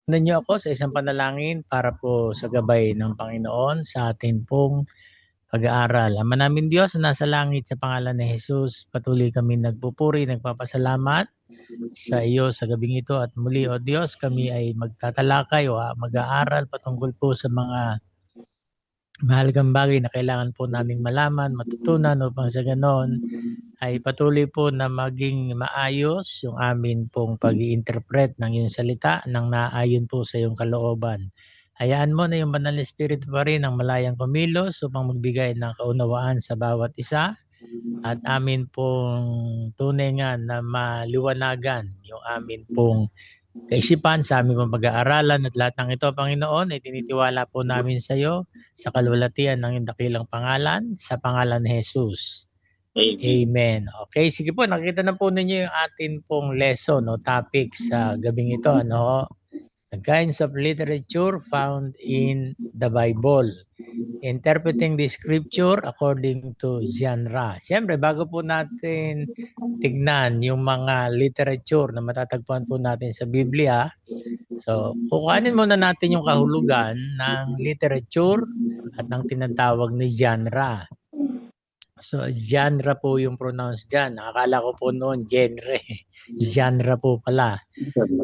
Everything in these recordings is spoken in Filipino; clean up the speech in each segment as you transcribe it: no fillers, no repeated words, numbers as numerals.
Ninyo ako sa isang panalangin para po sa gabay ng Panginoon sa atin pong pag-aaral. Ama namin Diyos na nasa langit, sa pangalan ni Jesus, patuloy kami nagpupuri, nagpapasalamat sa iyo sa gabing ito. At muli, O Diyos, kami ay magtatalakay o mag-aaral patungkol po sa mga mahalagang bagay na kailangan po naming malaman, matutunan upang sa ganon ay patuloy po na maging maayos yung amin pong pag-i-interpret ng iyong salita nang naayon po sa iyong kalooban. Hayaan mo na yung Banal na Espiritu pa rin ang malayang kumilos upang magbigay ng kaunawaan sa bawat isa at amin pong tunay nga na maliwanagan yung amin pong kaisipan sa aming pong pag-aaralan at lahat ng ito, Panginoon, ay tinitiwala po namin sa iyo sa kalwalatian ng iyong dakilang pangalan, sa pangalan ni Jesus. Amen. Okay, sige po, nakita na po ninyo yung atin pong lesson o topic sa gabing ito. Ano? The kinds of literature found in the Bible. Interpreting the scripture according to genre. Siyempre, bago po natin tignan yung mga literature na matatagpuan po natin sa Biblia, so kukuhanin muna natin yung kahulugan ng literature at ng tinatawag ni genre. So, genre po yung pronounce dyan. Akala ko po noon, genre. Genre po pala.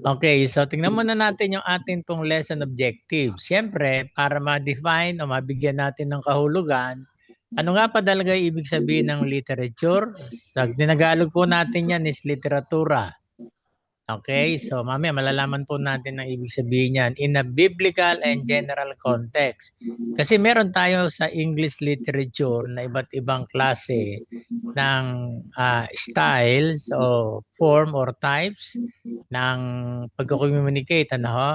Okay, so tingnan muna natin yung atin pong lesson objective. Siyempre, para ma-define o mabigyan natin ng kahulugan, ano nga pa talaga ibig sabihin ng literature? Sa tinagalog po natin yan is literatura. Okay, so mamaya malalaman po natin ang ibig sabihin yan in a biblical and general context. Kasi meron tayo sa English literature na iba't ibang klase ng styles o form or types ng pagko-communicate, ano ho?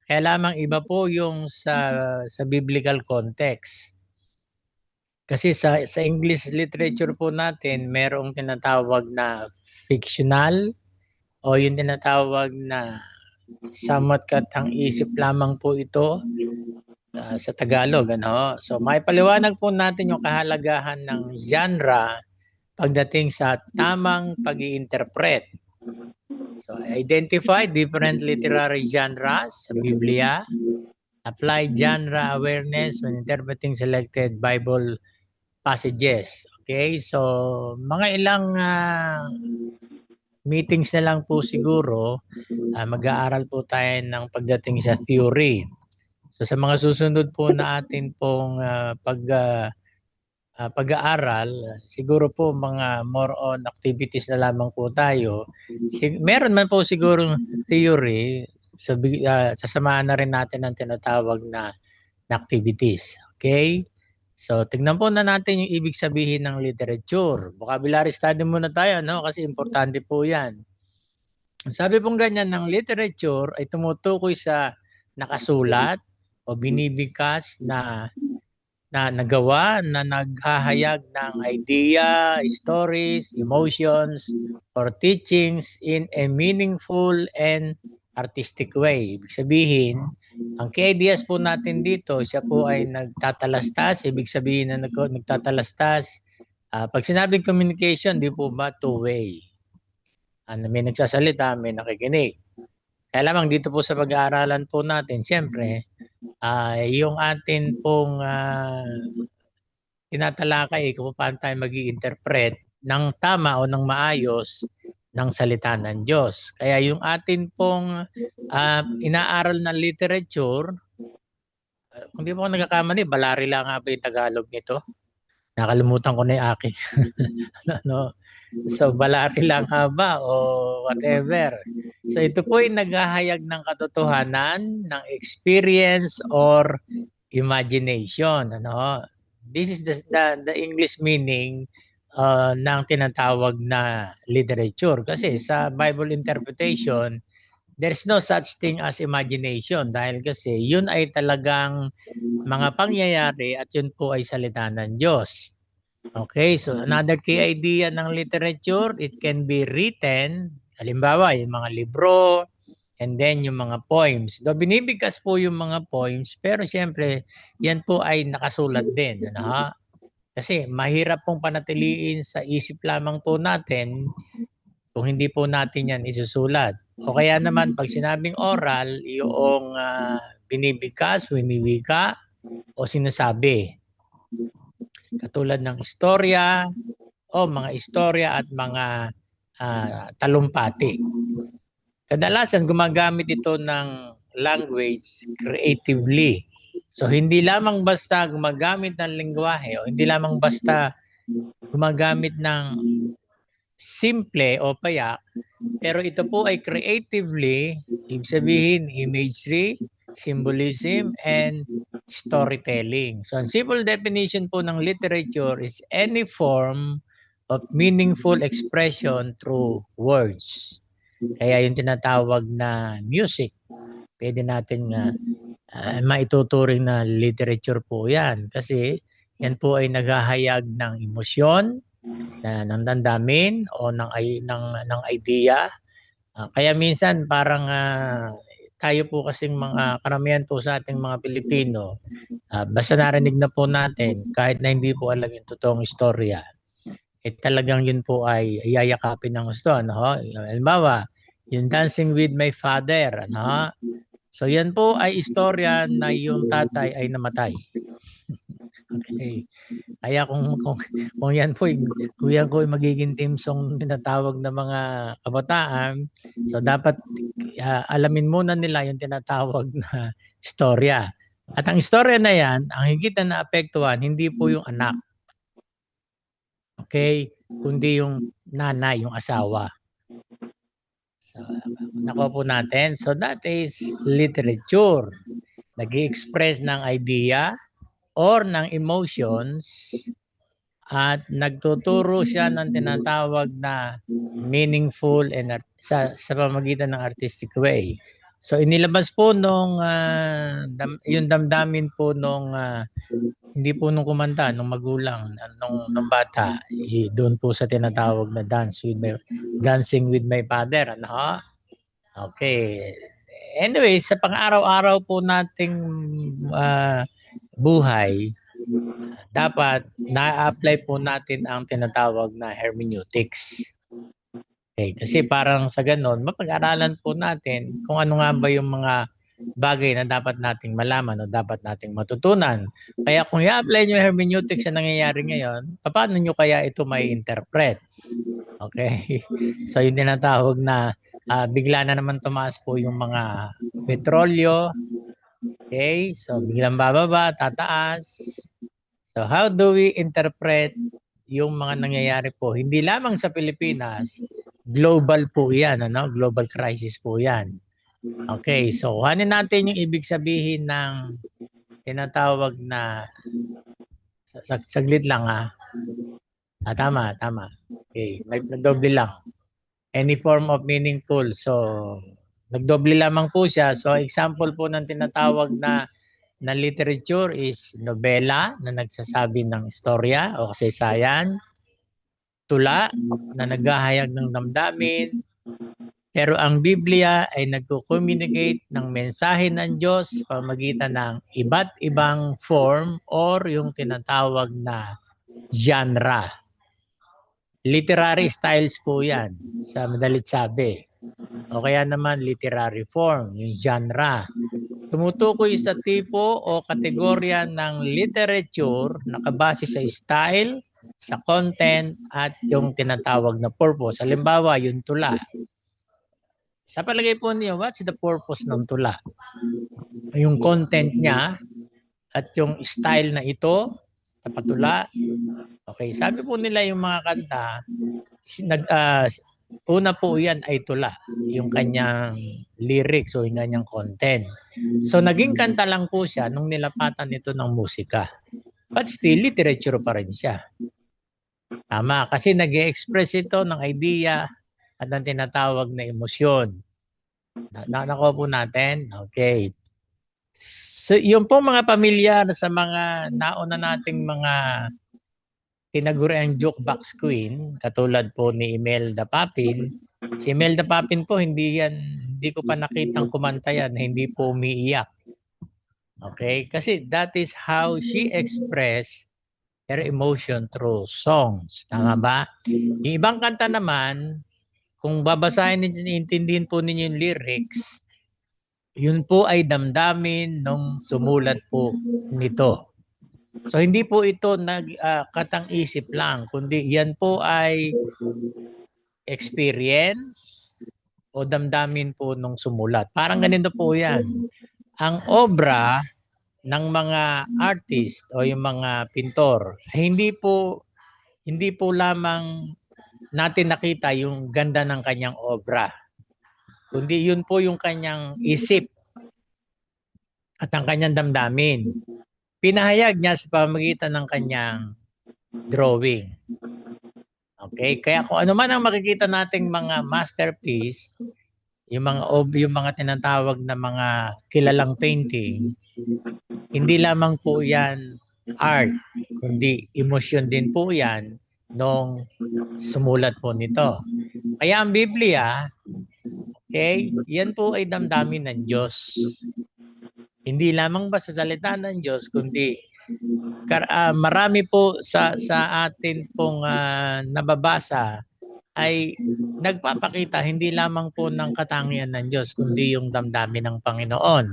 Kaya lamang iba po yung sa biblical context. Kasi sa English literature po natin, merong tinatawag na fictional o yung tinatawag na somewhat katang-isip lamang po ito sa Tagalog. Ano? So may paliwanag po natin yung kahalagahan ng genre pagdating sa tamang pag-i-interpret. So identify different literary genres sa Biblia. Apply genre awareness when interpreting selected Bible passages. Okay, so mga ilang meetings na lang po siguro, mag-aaral po tayo ng pagdating sa theory. So sa mga susunod po na atin pong pag-aaral, siguro po mga more on activities na lamang po tayo. Meron man po siguro theory, sasamahan na rin natin ang tinatawag na activities. Okay? So, tignan po na natin yung ibig sabihin ng literature. Vocabulary study muna tayo, no? Kasi importante po yan. Sabi pong ganyan, ng literature ay tumutukoy sa nakasulat o binibigkas na nagawa na naghahayag ng idea, stories, emotions, or teachings in a meaningful and artistic way. Ibig sabihin, ang key ideas po natin dito, siya po ay nagtatalastas. Ibig sabihin na nagtatalastas. Pag sinabing communication, di po ba two-way? May nagsasalita, may nakikinig. Kaya lamang dito po sa pag-aaralan po natin, siyempre, yung atin pong tinatalakay kung paano tayo mag-i-interpret ng tama o ng maayos ng salita ng Diyos. Kaya yung atin pong inaaral na literature, kung di po ako nagkakamali, Balarila nga ba yung Tagalog nito? Nakalimutan ko na yung akin. No? So, Balarila nga ba o whatever. So, ito po ay naghahayag ng katotohanan, ng experience or imagination. Ano? This is the English meaning ng tinatawag na literature. Kasi sa Bible interpretation, there's no such thing as imagination dahil kasi yun ay talagang mga pangyayari at yun po ay salita ng Diyos. Okay, so another key idea ng literature, it can be written, halimbawa yung mga libro, and then yung mga poems. Do binibigkas po yung mga poems, pero siyempre, yan po ay nakasulat din. Ano? Kasi mahirap pong panatiliin sa isip lamang po natin kung hindi po natin yan isusulat. O kaya naman pag sinabing oral, yung binibigkas, winiwika o sinasabi. Katulad ng istorya o mga istorya at mga talumpati. Kadalasan gumagamit ito ng language creatively. So hindi lamang basta gumagamit ng lengguwahe o hindi lamang basta gumagamit ng simple o payak, pero ito po ay creatively, ibig sabihin imagery, symbolism, and storytelling. So ang simple definition po ng literature is any form of meaningful expression through words. Kaya yung tinatawag na music, pwede natin maituturing na literature po yan. Kasi yan po ay naghahayag ng emosyon, ng damdamin o ng idea. Kaya minsan parang tayo po kasing mga karamihan po sa ating mga Pilipino, basta narinig na po natin kahit na hindi po alam yung totoong istorya, talagang yun po ay yayakapin ng gusto. Ano? Halimbawa, yung Dancing with My Father. Ano? So yan po ay istorya na yung tatay ay namatay. Okay. Kaya kung yan po magiging theme song tinatawag ng mga kabataan, so dapat alamin muna nila yung tinatawag na istorya. At ang istorya na yan, ang higit na naapektuhan, hindi po yung anak. Okay? Kundi yung nanay, yung asawa. So, nakuha po natin. So that is literature. Nag-i-express ng idea or ng emotions at nagtuturo siya ng tinatawag na meaningful and sa pamamagitan ng artistic way. So inilabas po nung yung damdamin po nung hindi po nung kumanta, nung magulang, nung bata, doon po sa tinatawag na Dancing with My Father. Ano? Okay. Anyway, sa pang-araw-araw po nating buhay, dapat na-apply po natin ang tinatawag na hermeneutics. Okay, kasi parang sa ganon, mapag-aralan po natin kung ano nga ba yung mga bagay na dapat nating malaman o dapat nating matutunan. Kaya kung i-apply nyo yung hermeneutics na nangyayari ngayon, paano nyo kaya ito may interpret? Okay? So yung tinatawag na bigla na naman tumaas po yung mga petrolyo. Okay? So biglang bababa, tataas. So how do we interpret yung mga nangyayari po? Hindi lamang sa Pilipinas, global po yan. Ano? Global crisis po yan. Okay, so kuhanin natin yung ibig sabihin ng tinatawag na saglit lang tama. Okay, nagdoble lang. Any form of meaningful. So, nagdoble lamang po siya. So, example po ng tinatawag na literature is nobela na nagsasabi ng istorya o kasaysayan, tula na naghahayag ng damdamin, pero ang Biblia ay nagko-communicate ng mensahe ng Diyos sa pamamagitan ng iba't ibang form or yung tinatawag na genre. Literary styles po yan, sa madalit sabi. O kaya naman literary form, yung genre. Tumutukoy sa tipo o kategorya ng literature na kabase sa style, sa content, at yung tinatawag na purpose. Halimbawa, yung tula. Sa palagay po niyo, what's the purpose ng tula? Yung content niya at yung style na ito sa patula. Okay, sabi po nila yung mga kanta, una po yan ay tula, yung kanyang lyrics o yung kanyang content. So naging kanta lang po siya nung nilapatan nito ng musika. But still, literature pa rin siya. Tama, kasi nag-express ito ng idea at ng tinatawag na emosyon. Nakuha po natin? Okay. So, yung po mga pamilyar sa mga nauna nating mga tinaguriang jukebox queen, katulad po ni Imelda Papin. Si Imelda Papin po, hindi ko pa nakitang kumanta yan, hindi po umiiyak. Okay? Kasi that is how she expressed her emotion through songs. Tama ba? Yung ibang kanta naman, kung babasahin ninyo, intindihin po ninyo yung lyrics, yun po ay damdamin nung sumulat po nito. So hindi po ito katang-isip lang, kundi yan po ay experience o damdamin po nung sumulat. Parang ganito po yan. Ang obra ng mga artist o yung mga pintor, hindi po lamang natin nakita yung ganda ng kanyang obra, kundi yun po yung kanyang isip at ang kanyang damdamin. Pinahayag niya sa pamamagitan ng kanyang drawing. Okay? Kaya kung ano man ang makikita nating mga masterpiece, yung mga tinatawag na mga kilalang painting, hindi lamang po yan art, kundi emosyon din po yan nung sumulat po nito. Kaya ang Biblia, okay, yan po ay damdamin ng Diyos. Hindi lamang ba sa salita ng Diyos, kundi marami po sa atin pong nababasa ay nagpapakita hindi lamang po ng katangian ng Diyos, kundi yung damdamin ng Panginoon.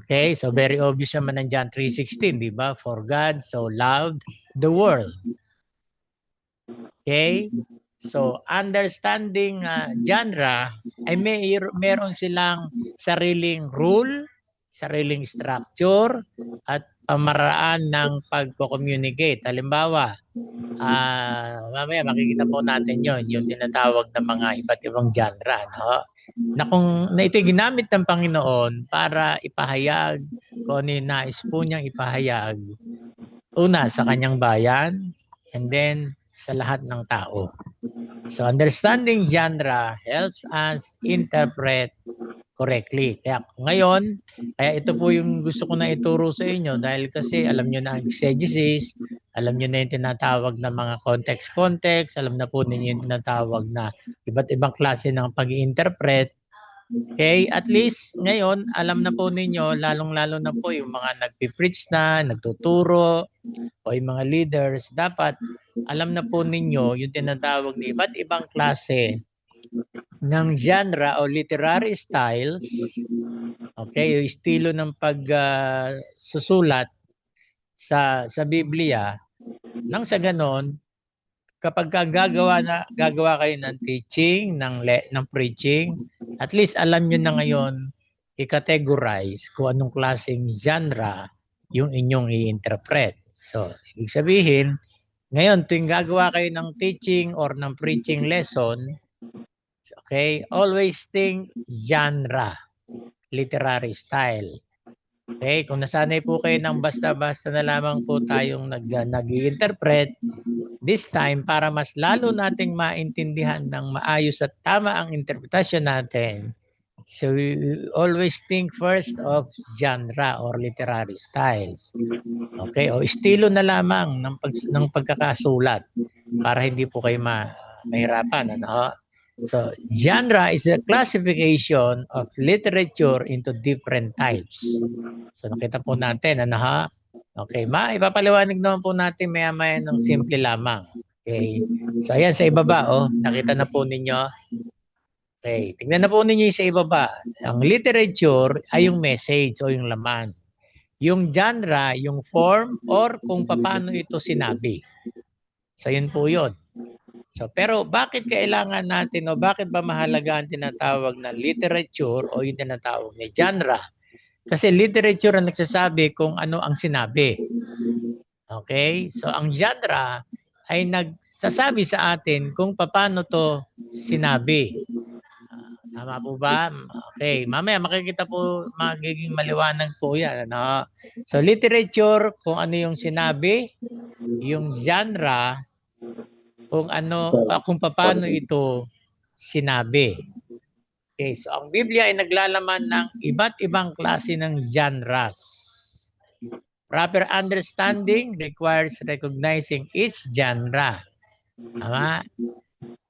Okay, so very obvious naman ng John 3:16, di ba? For God so loved the world. Okay, so understanding genre ay meron silang sariling rule, sariling structure, at pamaraan ng pagko-communicate. Halimbawa, mamaya makikita po natin yung tinatawag na mga iba't ibang genre, no? Na ito'y ginamit ng Panginoon para ipahayag kung ano yung nais po niyang ipahayag. Una, sa kanyang bayan, and then sa lahat ng tao. So understanding genre helps us interpret correctly. Kaya ngayon, ito po yung gusto ko na ituro sa inyo dahil kasi alam nyo na ang exegesis, alam nyo na yung tinatawag na mga context, alam na po ninyo yung tinatawag na iba't ibang klase ng pag-i-interpret. Okay, at least ngayon, alam na po ninyo, lalong-lalo na po yung mga nagpipreach na, nagtuturo, o yung mga leaders, dapat alam na po ninyo yung tinatawag na iba't ibang klase ng genre o literary styles, okay, yung estilo ng pagsusulat sa Biblia, nang sa ganon, kapag gagawa kayo ng teaching, ng preaching, at least alam nyo na ngayon i-categorize kung anong klaseng genre yung inyong i-interpret. So, ibig sabihin, ngayon tuwing gagawa kayo ng teaching or ng preaching lesson, okay, always think genre, literary style. Okay, kung nasanay po kayo ng basta-basta na lamang po tayong nag-i-interpret, this time, para mas lalo nating maintindihan ng maayos at tama ang interpretasyon natin, so we always think first of genre or literary styles. Okay, o estilo na lamang ng pagkakasulat para hindi po kayo mahirapan. Ano? So, genre is a classification of literature into different types. So, nakita po natin, ano ha? Okay, ipapaliwanag naman po natin maya-maya ng simple lamang. Okay, so ayan sa ibaba, nakita na po ninyo. Okay, tingnan na po ninyo sa ibaba. Ang literature ay yung message o yung laman. Yung genre, yung form, or kung paano ito sinabi. So, yun po yun. So, pero bakit kailangan natin o bakit ba mahalaga ang tinatawag na literature o yung tinatawag na genre? Kasi literature ang nagsasabi kung ano ang sinabi. Okay? So, ang genre ay nagsasabi sa atin kung paano to sinabi. Tama po ba? Okay. Mamaya makikita po, magiging maliwanag po yan. Ano? So, literature, kung ano yung sinabi, yung genre, kung paano ito sinabi. Okay, so ang Biblia ay naglalaman ng iba't ibang klase ng genres. Proper understanding requires recognizing each genre. Tama?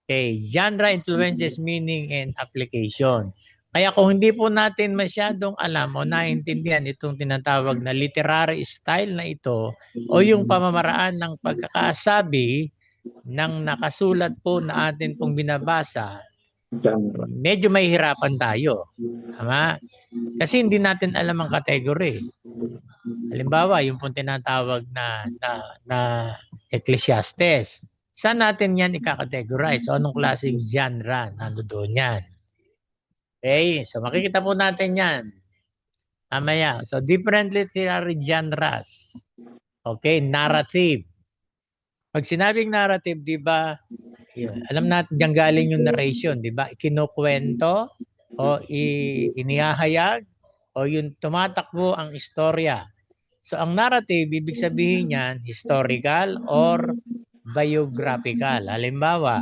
Okay, genre influences meaning and application. Kaya kung hindi po natin masyadong alam o naintindihan itong tinatawag na literary style na ito o yung pamamaraan ng pagkakasabi, ng nakasulat po na atin pong binabasa, Genre. medyo may hirapan tayo. Tama? Kasi hindi natin alam ang category. Halimbawa, yung pong tinatawag na Ecclesiastes. Saan natin yan i-categorize? So, anong klaseng genre nandoon yan? Okay, so makikita po natin yan. Mamaya. So, different literary genres. Okay, narrative. Pag sinabing narrative, di ba, alam natin diyan galing yung narration, di ba? Kinukwento o inihahayag o yung tumatakbo ang istorya. So ang narrative, ibig sabihin niyan, historical or biographical. Halimbawa,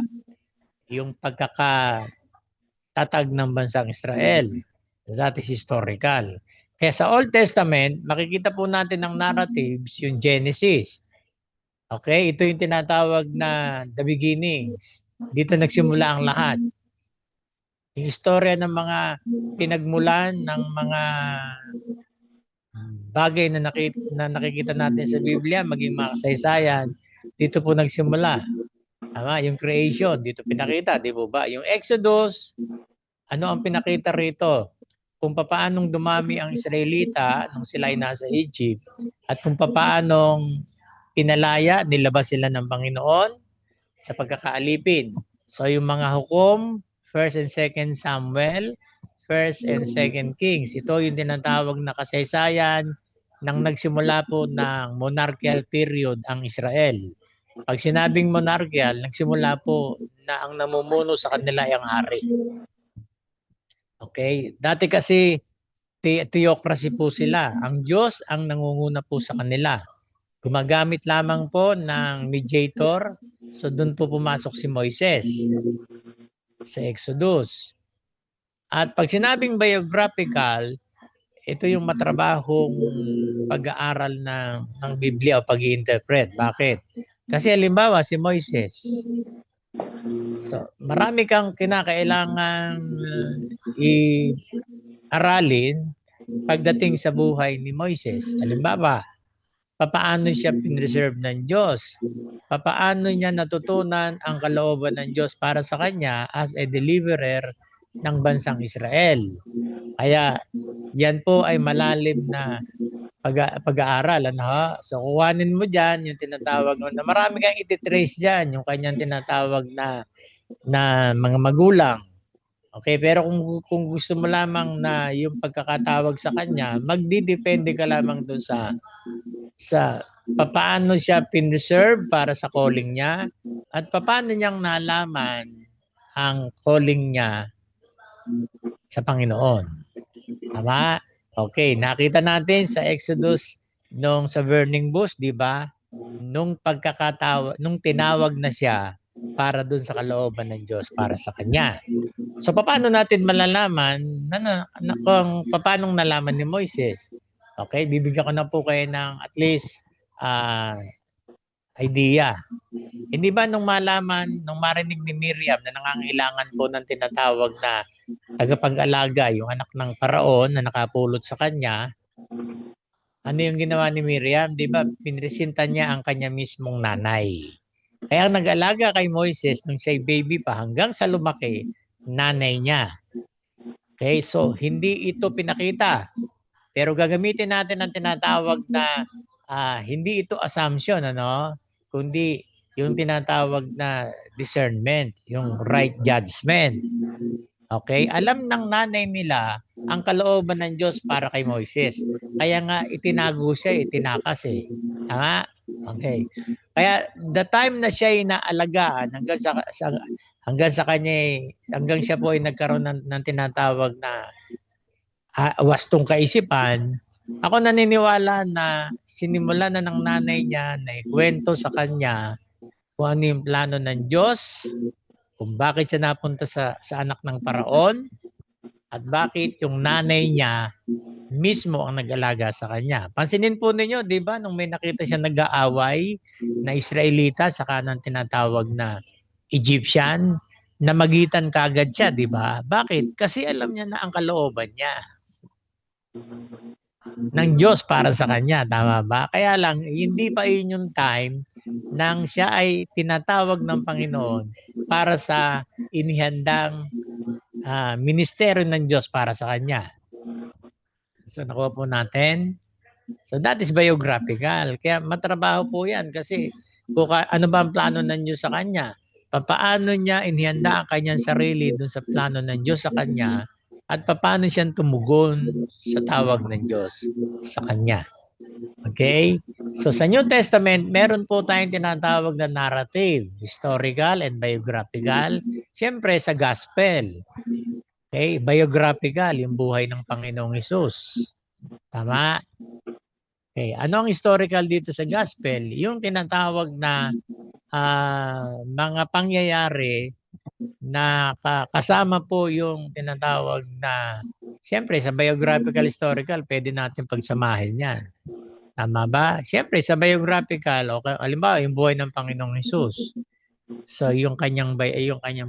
yung pagkakatatag ng bansang Israel, that is historical. Kaya sa Old Testament, makikita po natin ang narratives, yung Genesis. Okay, ito yung tinatawag na the beginnings. Dito nagsimula ang lahat. Yung istorya ng mga pinagmulan ng mga bagay na nakikita natin sa Biblia, maging mga kasaysayan, dito po nagsimula. Tama, yung creation, dito pinakita, di po ba? Yung Exodus, ano ang pinakita rito? Kung paanong dumami ang Israelita nung sila ay nasa Egypt at kung paanong pinalaya, nilabas sila ng Panginoon sa pagkakaalipin. So yung mga hukom, 1st and 2nd Samuel, 1st and 2nd Kings. Ito yung tinatawag na kasaysayan nang nagsimula po ng monarchical period ang Israel. Pag sinabing monarchical, nagsimula po na ang namumuno sa kanila ay ang hari. Okay? Dati kasi theocracy po sila. Ang Diyos ang nangunguna po sa kanila. Gumagamit lamang po ng mediator. So doon po pumasok si Moises sa Exodus. At pag sinabing biographical, ito yung matrabahong pag-aaral ng Biblia o pag-i-interpret. Bakit? Kasi halimbawa si Moises. So, marami kang kinakailangan i-aralin pagdating sa buhay ni Moises. Halimbawa, papaano siya pinreserve ng Diyos? Papaano niya natutunan ang kalooban ng Diyos para sa kanya as a deliverer ng bansang Israel? Kaya yan po ay malalim na pag-aaral. Ano? So kuhanin mo dyan yung tinatawag na marami kang ititrace dyan, yung kanyang tinatawag na mga magulang. Okay, pero kung gusto mo lamang na yung pagkakatawag sa kanya, magdidepende ka lamang dun sa paano siya pinreserve para sa calling niya at paano niyang nalaman ang calling niya sa Panginoon. Tama? Okay, nakita natin sa Exodus nung sa burning bush, di ba? Nung tinawag na siya para dun sa kalooban ng Diyos para sa kanya. So paano natin malalaman kung paano nalaman ni Moises? Okay, bibigyan ko na po kayo ng at least idea. Hindi ba nung marinig ni Miriam na nangangailangan po ng tinatawag na tagapag-alaga, yung anak ng paraon na nakapulot sa kanya, ano yung ginawa ni Miriam? Di ba pinresinta niya ang kanya mismong nanay. Kaya nag-alaga kay Moises nung siya'y baby pa hanggang sa lumaki, nanay niya. Okay, so hindi ito pinakita. Pero gagamitin natin ang tinatawag na hindi ito assumption, ano? Kundi yung tinatawag na discernment, yung right judgment. Okay? Alam ng nanay nila ang kalooban ng Diyos para kay Moises. Kaya nga itinago siya, itinakas eh. Tama? Okay. Kaya the time na siya ay naalagaan hanggang siya po ay nagkaroon ng tinatawag na wastong kaisipan, ako naniniwala na sinimula na ng nanay niya na ikwento sa kanya kung ano yung plano ng Diyos, kung bakit siya napunta sa anak ng paraon, at bakit yung nanay niya mismo ang nag-alaga sa kanya. Pansinin po ninyo, di ba, nung may nakita siya nag-aaway na Israelita sa kanang tinatawag na Egyptian, namagitan kagad siya, di ba? Bakit? Kasi alam niya na ang kalooban niya. ng Diyos para sa kanya. Tama ba? Kaya lang, hindi pa yun yung time nang siya ay tinatawag ng Panginoon para sa inihandang ministeryo ng Diyos para sa kanya. So nakuha po natin. So that is biographical. Kaya matrabaho po yan kasi kung ano ba ang plano ng Diyos sa kanya. Paano niya inihanda ang kanyang sarili dun sa plano ng Diyos sa kanya at paano siyang tumugon sa tawag ng Diyos sa kanya. Okay? So sa New Testament, meron po tayong tinatawag na narrative, historical and biographical. Siyempre sa gospel. Okay? Biographical, yung buhay ng Panginoong Hesus. Tama? Okay. Ano ang historical dito sa gospel? Yung tinatawag na mga pangyayari na kasama po yung tinatawag na, siyempre sa biographical historical, pwede natin pagsamahin yan. Tama ba? Siyempre sa biographical, okay, halimbawa yung buhay ng Panginoong Hesus. So yung kanyang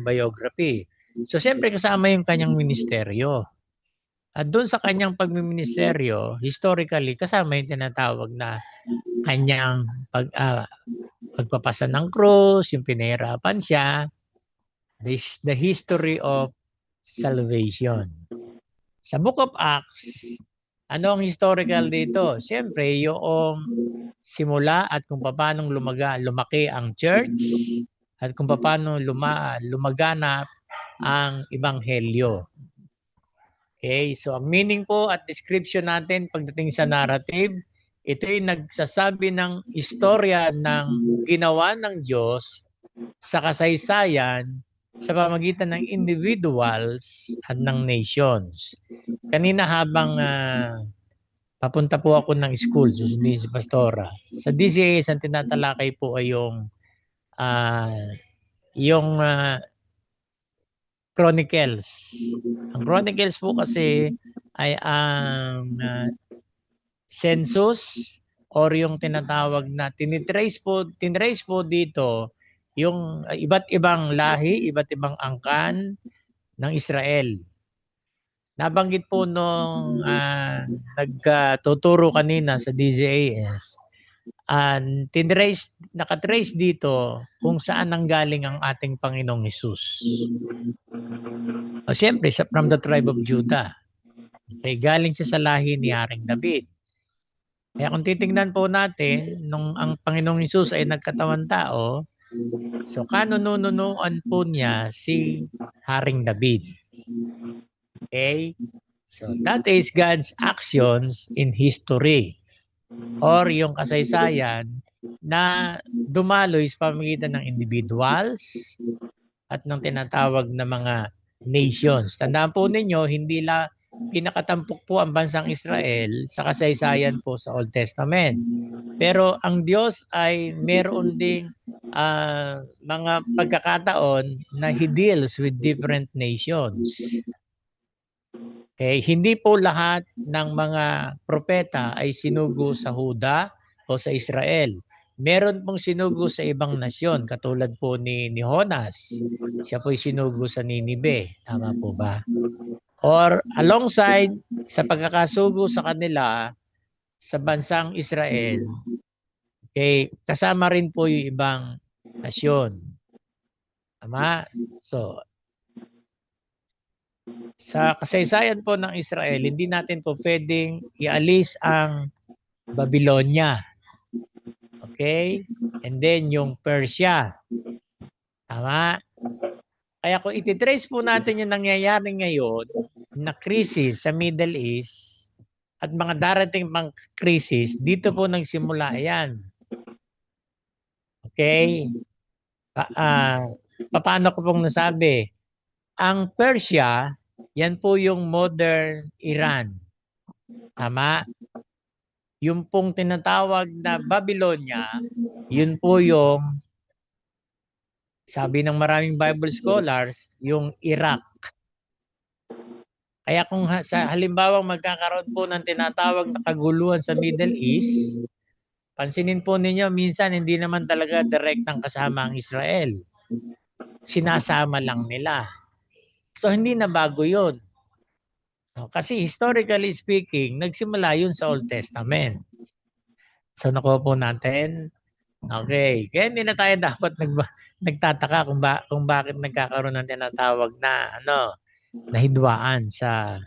biography. So siyempre kasama yung kanyang ministeryo. At doon sa kanyang pagmiministeryo, historically, kasama yung tinatawag na kanyang pagpapasa ng krus, yung pinahirapan siya, the history of salvation. Sa Book of Acts, ano ang historical dito? Siyempre, yung simula at kung paano lumaki ang church at kung paano lumaganap ang ebanghelyo. Okay, so ang meaning po at description natin pagdating sa narrative, ito ay nagsasabi ng istorya ng ginawa ng Diyos sa kasaysayan sa pamamagitan ng individuals at ng nations. Kanina habang papunta po ako ng school, susundin si Pastora. Sa DCAS, ang tinatalakay po ay yung Chronicles. Ang Chronicles po kasi ay ang census or yung tinatawag na tinrace po dito yung iba't ibang lahi, iba't ibang angkan ng Israel. Nabanggit po nung nagtuturo kanina sa DZAS, nakatrace dito kung saan nanggaling ang ating Panginoong Hesus. O siyempre, from the tribe of Judah. Okay, galing siya sa lahi ni Haring David. Kaya kung titingnan po natin, nung ang Panginoong Hesus ay nagkatawan tao, so kanununuan po niya si Haring David. Okay? So that is God's actions in history or yung kasaysayan na dumaloy sa pamamagitan ng individuals at ng tinatawag na mga nations. Tandaan po ninyo, hindi pinakatampok po ang bansang Israel sa kasaysayan po sa Old Testament. Pero ang Diyos ay meron ding mga pagkakataon na He deals with different nations. Okay, hindi po lahat ng mga propeta ay sinugo sa Huda o sa Israel. Meron pong sinugo sa ibang nasyon, katulad po ni Jonas. Siya po'y sinugo sa Ninibe. Tama po ba? Or alongside sa pagkakasugo sa kanila sa bansang Israel, okay, kasama rin po yung ibang nasyon. Tama? So, sa kasaysayan po ng Israel, hindi natin po pwedeng ialis ang Babylonia. Okay? And then yung Persia. Tama? Kaya kung ititrace po natin yung nangyayari ngayon na krisis sa Middle East at mga darating pang krisis, dito po nagsimula yan. Okay? Paano ko pong nasabi? Ang Persia, yan po yung modern Iran. Tama? Yung pong tinatawag na Babylonia, yun po yung, sabi ng maraming Bible scholars, yung Iraq. Kaya kung sa halimbawa magkakaroon po ng tinatawag na kaguluhan sa Middle East, pansinin po ninyo, minsan hindi naman talaga direktang kasama ang Israel. Sinasama lang nila. So hindi na bago yun. Kasi historically speaking, nagsimula yun sa Old Testament. So nakuha po natin. Okay. Kaya hindi na tayo dapat nagtataka kung bakit nagkakaroon ng tinatawag na na hidwaan sa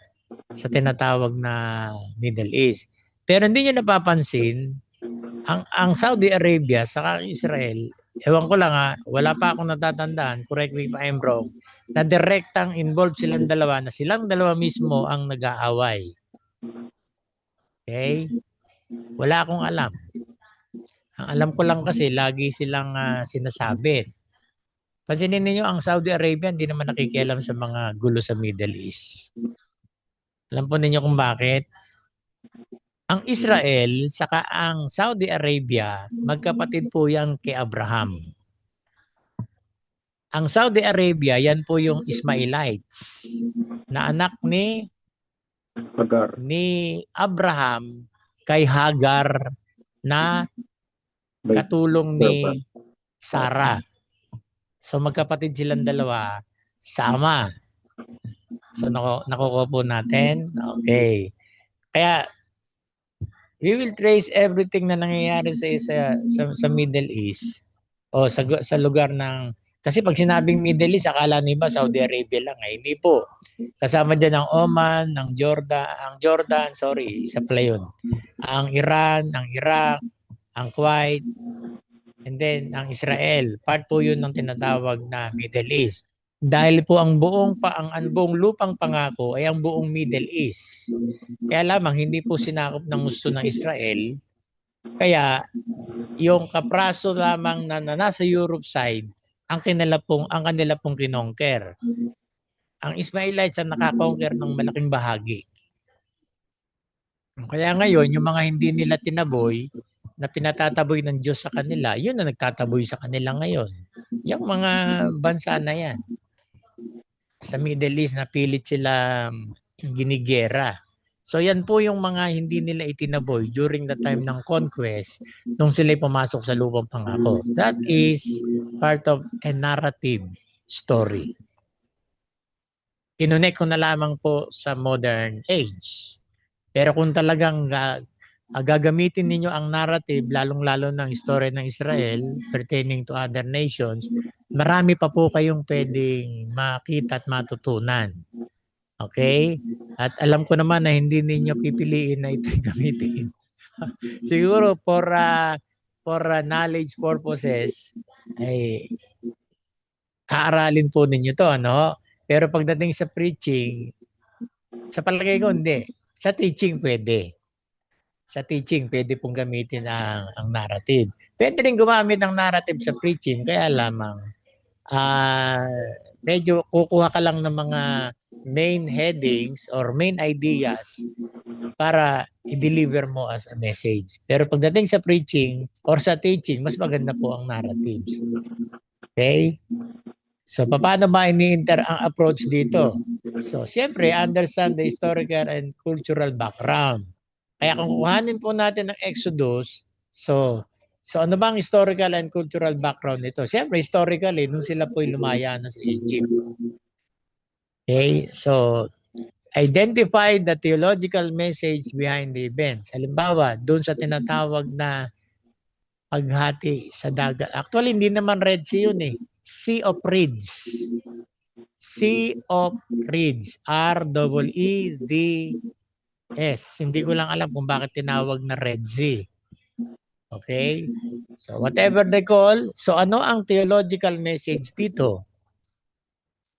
tinatawag na Middle East. Pero hindi niyo napapansin ang Saudi Arabia sa Israel, ewan ko lang wala pa akong natatandaan, correct me if I'm wrong, na direktang involved silang dalawa na silang dalawa mismo ang nag-aaway. Okay? Wala akong alam. Ang alam ko lang kasi lagi silang sinasabi. Pansinin niyo ang Saudi Arabia hindi naman nakikialam sa mga gulo sa Middle East. Alam po ninyo kung bakit? Ang Israel saka ang Saudi Arabia, magkapatid po yan kay Abraham. Ang Saudi Arabia, yan po yung Ismailites na anak ni Abraham kay Hagar na katulong ni Sarah. So magkapatid silang dalawa, sama. So nakukuha po natin. Okay. Kaya we will trace everything na nangyayari sa Middle East o sa lugar ng, kasi pag sinabing Middle East, akala niyo ba Saudi Arabia lang? Hindi po. Kasama dyan ang Oman, ang Jordan, sorry, isa pala yun. Ang Iran, ang Iraq, ang Kuwait, and then ang Israel. Part po yun ng tinatawag na Middle East. Dahil po ang buong lupang pangako ay ang buong Middle East. Kaya lamang hindi po sinakop ng gusto ng Israel. Kaya yung kapraso lamang na nasa Europe side ang kanila pong kinonquer. Ang Ismailites ang nakakonquer ng malaking bahagi. Kaya ngayon, yung mga hindi nila tinaboy, na pinatataboy ng Diyos sa kanila, yun na nagtataboy sa kanila ngayon. Yung mga bansa na yan. Sa Middle East, napilit sila ginigera. So yan po yung mga hindi nila itinaboy during the time ng conquest nung sila pumasok sa lupang pangako. That is part of a narrative story. Kinunek ko na lamang po sa modern age. Pero kung talagang gagamitin ninyo ang narrative, lalong-lalo ng istorya ng Israel pertaining to other nations, marami pa po kayong pwedeng makita at matutunan. Okay? At alam ko naman na hindi ninyo pipiliin na ito gamitin. Siguro for knowledge purposes, ay aaralin po ninyo to, ano? Pero pagdating sa preaching, sa palagay ko hindi. Sa teaching pwede. Sa teaching, pwede pong gamitin ang narrative. Pwede rin gumamit ng narrative sa preaching, kaya lamang medyo kukuha ka lang ng mga main headings or main ideas para i-deliver mo as a message. Pero pagdating sa preaching or sa teaching, mas maganda po ang narratives. Okay? So, paano ba ini-inter ang approach dito? So, siyempre, understand the historical and cultural background. Kaya kung kuhanin po natin ang Exodus, so ano ba ang historical and cultural background nito? Siyempre, historically, nung sila po'y lumaya na sa Egypt. Okay, so identify the theological message behind the events. Halimbawa, doon sa tinatawag na paghati sa dagat. Actually, hindi naman Red Sea yun eh. Sea of Reeds. Sea of Reeds. R-E-E-D hindi ko lang alam kung bakit tinawag na Red Sea. Okay? So whatever they call, so ano ang theological message dito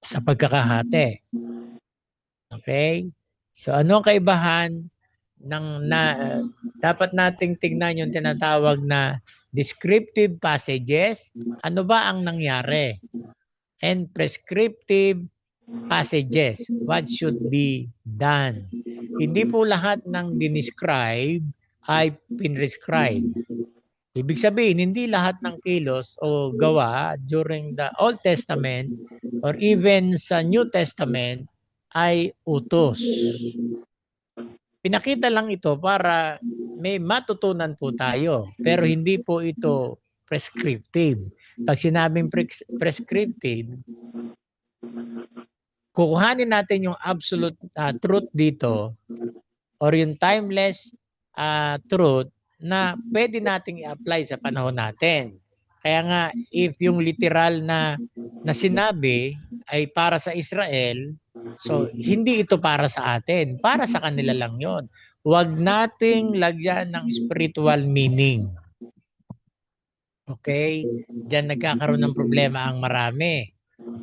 sa pagkakahati? Okay? So ano ang kaibahan dapat nating tignan yung tinatawag na descriptive passages? Ano ba ang nangyari? And prescriptive passages. What should be done? Hindi po lahat ng dinescribe ay pinrescribe. Ibig sabihin, hindi lahat ng kilos o gawa during the Old Testament or even sa New Testament ay utos. Pinakita lang ito para may matutunan po tayo, pero hindi po ito prescriptive. Pag sinabing prescriptive, kukuhanin natin yung absolute truth dito or yung timeless truth na pwede nating i-apply sa panahon natin. Kaya nga, if yung literal na sinabi ay para sa Israel, so hindi ito para sa atin. Para sa kanila lang yon. Huwag nating lagyan ng spiritual meaning. Okay? Diyan nagkakaroon ng problema ang marami.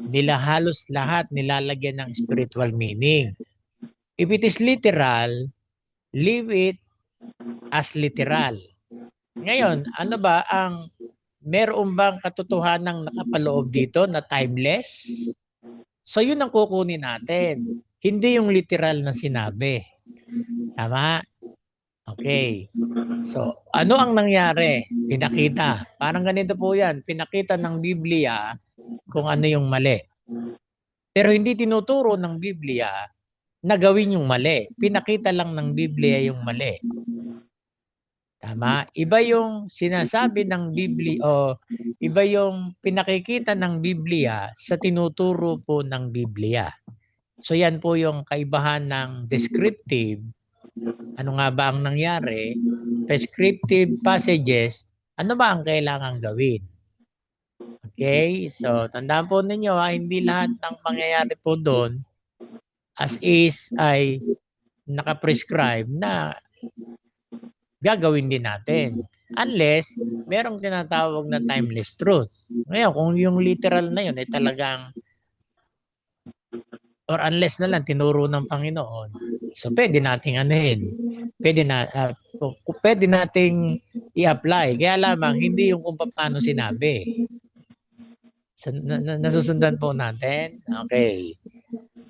Nila halos lahat nilalagyan ng spiritual meaning. If it is literal, leave it as literal. Ngayon, ano ba ang meron bang katotohanang nakapaloob dito na timeless? So yun ang kukunin natin. Hindi yung literal na sinabi. Tama? Okay. So, ano ang nangyari? Pinakita. Parang ganito po yan. Pinakita ng Biblia kung ano yung mali. Pero hindi tinuturo ng Biblia na gawin yung mali. Pinakita lang ng Biblia yung mali. Tama? Iba yung sinasabi ng Biblia o iba yung pinakikita ng Biblia sa tinuturo po ng Biblia. So yan po yung kaibahan ng descriptive. Ano nga ba ang nangyari? Prescriptive passages, ano ba ang kailangan gawin? Okay? So tandaan po ninyo hindi lahat ng pangyayari po doon as is ay nakaprescribe na gagawin din natin. Unless, merong tinatawag na timeless truth. Ngayon, kung yung literal na yun ay talagang or unless na lang tinuro ng Panginoon, so pwede nating anuhin. Pwede nating i-apply. Kaya lamang, hindi yung kung paano sinabi. So, nasusundan po natin? Okay.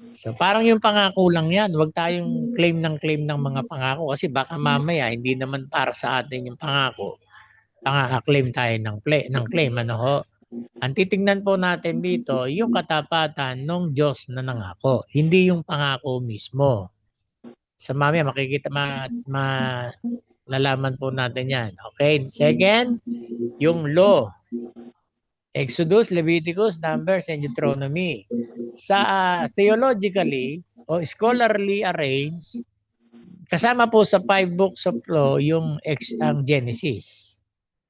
So parang yung pangako lang yan. Huwag tayong claim ng mga pangako kasi baka mamaya hindi naman para sa atin yung pangako. Pang-claim tayo ng claim. Ano ho? Ang titingnan po natin dito, yung katapatan ng Diyos na nangako. Hindi yung pangako mismo. Sa mamaya makikita, nalaman po natin yan. Okay? Second, yung law. Exodus, Leviticus, Numbers, and Deuteronomy. Sa theologically o scholarly arranged, kasama po sa 5 books of law yung ang Genesis.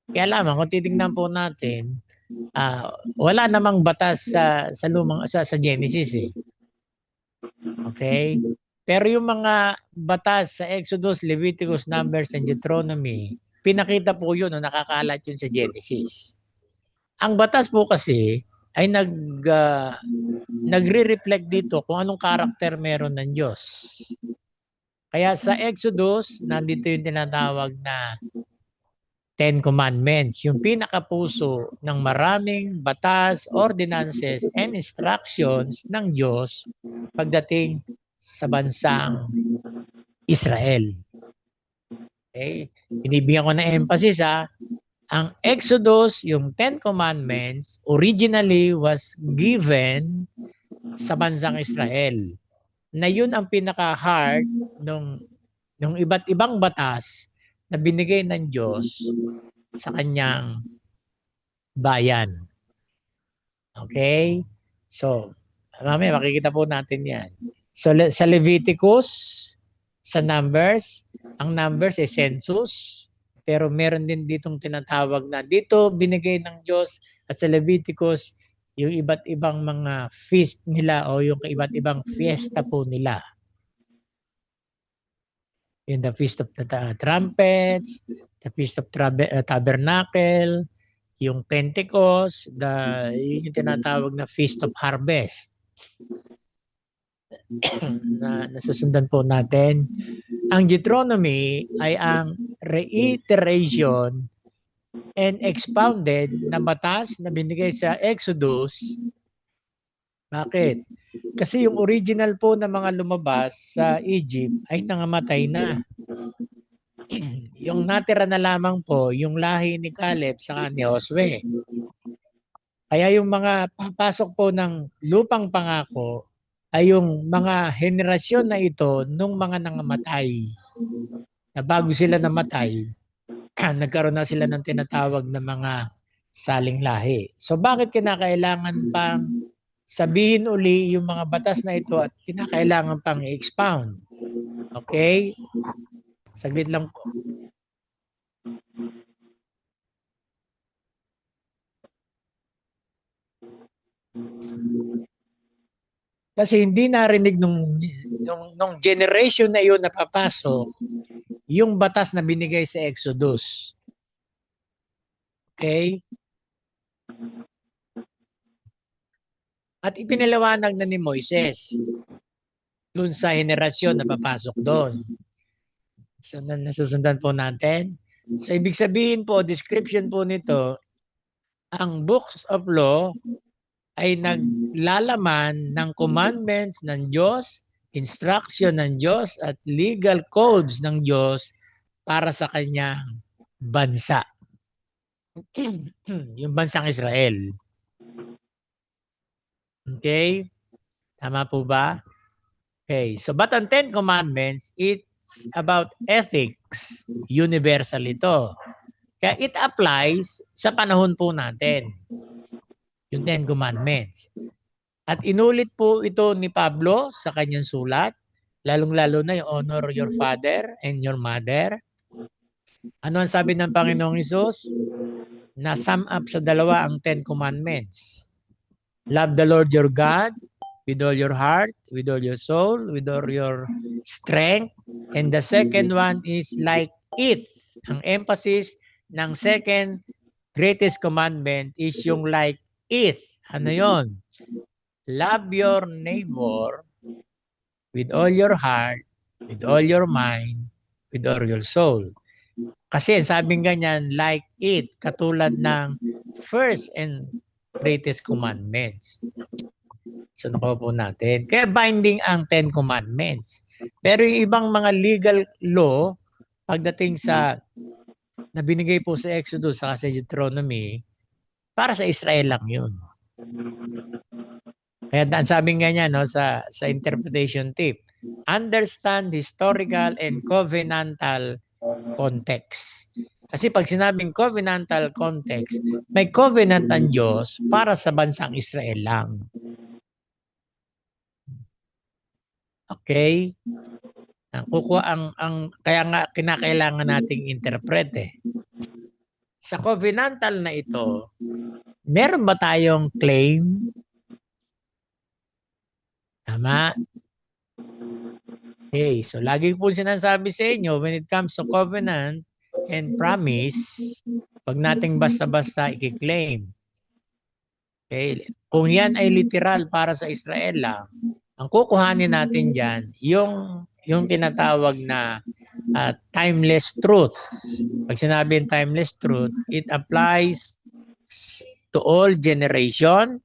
Kaya lamang kung titingnan po natin, wala namang batas sa Genesis eh. Okay? Pero yung mga batas sa Exodus, Leviticus, Numbers, and Deuteronomy, pinakita po yun o nakakalat yun sa Genesis. Ang batas po kasi ay nagre-reflect dito kung anong karakter meron ng Diyos. Kaya sa Exodus, nandito yung tinatawag na 10 Commandments, yung pinakapuso ng maraming batas, ordinances, and instructions ng Diyos pagdating sa bansang Israel. Okay? Binibigyan ko ng emphasis ang Exodus, yung 10 Commandments, originally was given sa bansang Israel. Na yun ang pinaka-heart ng iba't ibang batas na binigay ng Diyos sa kanyang bayan. Okay? So, mamaya makikita po natin yan. So, sa Leviticus, sa Numbers, ang Numbers ay census. Pero meron din ditong tinatawag na dito binigay ng Diyos at sa Leviticus yung iba't ibang mga feast nila o yung iba't ibang fiesta po nila. Yung the Feast of the Trumpets, the Feast of Tabernacle, yung Pentecost, yung tinatawag na Feast of Harvest. na nasusundan po natin. Ang Deuteronomy ay ang reiteration and expounded na batas na binigay sa Exodus. Bakit? Kasi yung original po na mga lumabas sa Egypt ay nangamatay na. Yung natira na lamang po, yung lahi ni Caleb sa ni Josue. Kaya yung mga papasok po ng lupang pangako ay yung mga henerasyon na ito nung mga nangamatay. Na bago sila namatay, nagkaroon na sila ng tinatawag na mga saling lahi. So bakit kinakailangan pang sabihin uli yung mga batas na ito at kinakailangan pang i-expound. Okay? Saglit lang po. Kasi hindi narinig nung generation na yun na papasok yung batas na binigay sa Exodus. Okay? At ipinaliwanag na ni Moises dun sa henerasyon na papasok doon. So, nasusundan po natin. So, ibig sabihin po, description po nito, ang books of law ay naglalaman ng commandments ng Diyos, instruction ng Diyos at legal codes ng Diyos para sa kanyang bansa. Yung bansang Israel. Okay? Tama po ba? Okay. So, but ang Ten Commandments, it's about ethics. Universal ito. Kaya it applies sa panahon po natin. Yung Ten Commandments. At inulit po ito ni Pablo sa kanyang sulat, lalong-lalo na yung honor your father and your mother. Ano ang sabi ng Panginoong Hesus? Na sum up sa dalawa ang Ten Commandments. Love the Lord your God with all your heart, with all your soul, with all your strength. And the second one is like it. Ang emphasis ng second greatest commandment is yung like it. Ano yon? Love your neighbor with all your heart, with all your mind, with all your soul. Kasi sabing ganyan, like it, katulad ng first and greatest commandments. So nakuha po natin. Kaya binding ang Ten Commandments. Pero yung ibang mga legal law, pagdating sa na binigay po sa Exodus sa Deuteronomy, para sa Israel lang yun. Kaya sabi nga niya no, sa interpretation tip, understand historical and covenantal context. Kasi pag sinabing covenantal context, may covenant ang Diyos para sa bansang Israel lang. Okay? Kaya nga kinakailangan nating interpret eh. Sa covenantal na ito, meron ba tayong claim? Tama? Okay, so lagi po sinasabi sa inyo, when it comes to covenant and promise, pag nating basta-basta i-claim. Okay, kung yan ay literal para sa Israel lang, ang kukuhanin natin dyan, yung tinatawag na timeless truth. Pag sinabing timeless truth, it applies to all generation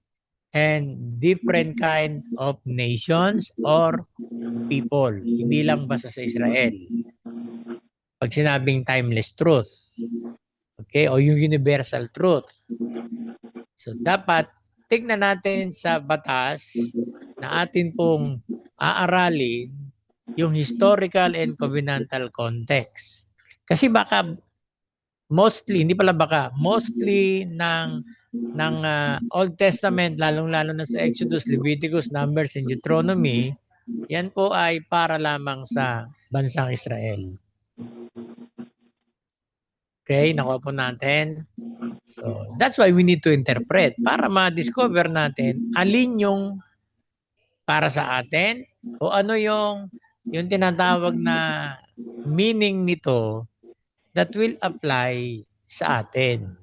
and different kind of nations or people. Hindi lang basta sa Israel. Pag sinabing timeless truth. Okay? O yung universal truth. So dapat tignan natin sa batas na atin pong aaralin yung historical and covenantal context. Kasi baka mostly, hindi pala baka, mostly ng Old Testament, lalong-lalo na sa Exodus, Leviticus, Numbers, and Deuteronomy, yan po ay para lamang sa bansang Israel. Okay, nakuha po natin. So, that's why we need to interpret para ma-discover natin alin yung para sa atin o ano yung tinatawag na meaning nito that will apply sa atin.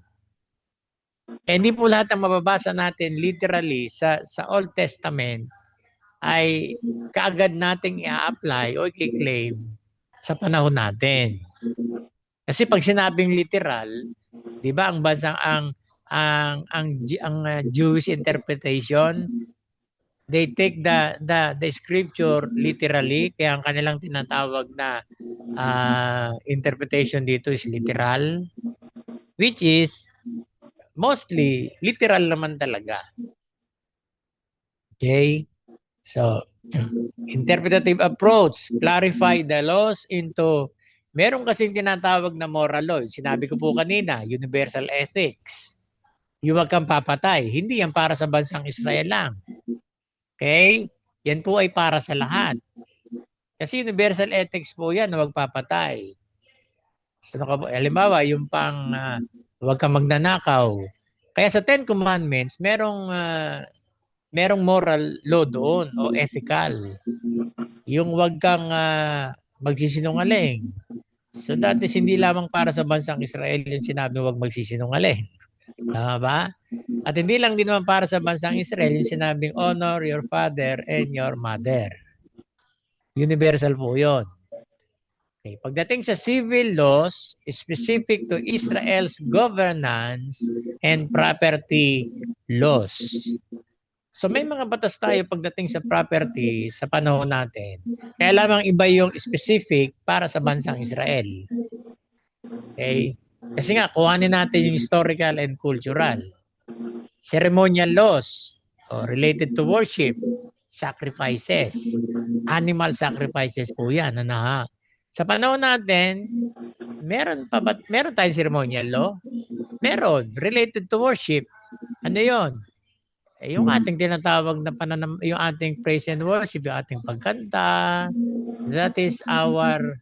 Hindi po lahat ng mababasa natin literally sa Old Testament ay kaagad nating i-apply o i-claim sa panahon natin. Kasi pag sinabing literal, 'di ba ang bansang ang Jewish interpretation, they take the scripture literally, kaya ang kanilang tinatawag na interpretation dito is literal, which is mostly literal naman talaga. Okay? So, interpretative approach, clarify the laws into, meron kasing tinatawag na moral law. Sinabi ko po kanina, universal ethics. Yung wag kang papatay. Hindi yan para sa bansang Israel lang. Okay? Yan po ay para sa lahat. Kasi universal ethics po yan na wag papatay. So, halimbawa, yung pang wag kang magnanakaw. Kaya sa Ten Commandments, merong moral law doon o ethical. Yung wag kang magsisinungaling. So that is hindi lamang para sa bansang Israel yung sinabi wag magsisinungaling. Tama ba? At hindi lang din naman para sa bansang Israel yung sinabing honor your father and your mother. Universal po yun. Okay. Pagdating sa civil laws, specific to Israel's governance and property laws. So may mga batas tayo pagdating sa property sa panahon natin. Kaya lamang iba yung specific para sa bansang Israel. Okay? Kasi nga, kuhanin natin yung historical and cultural. Ceremonial laws related to worship, sacrifices, animal sacrifices po yan. Sa panahon natin, meron tayong ceremonial law? Meron. Related to worship. Ano yon? Yung ating tinatawag na yung ating praise and worship, yung ating pagkanta, that is our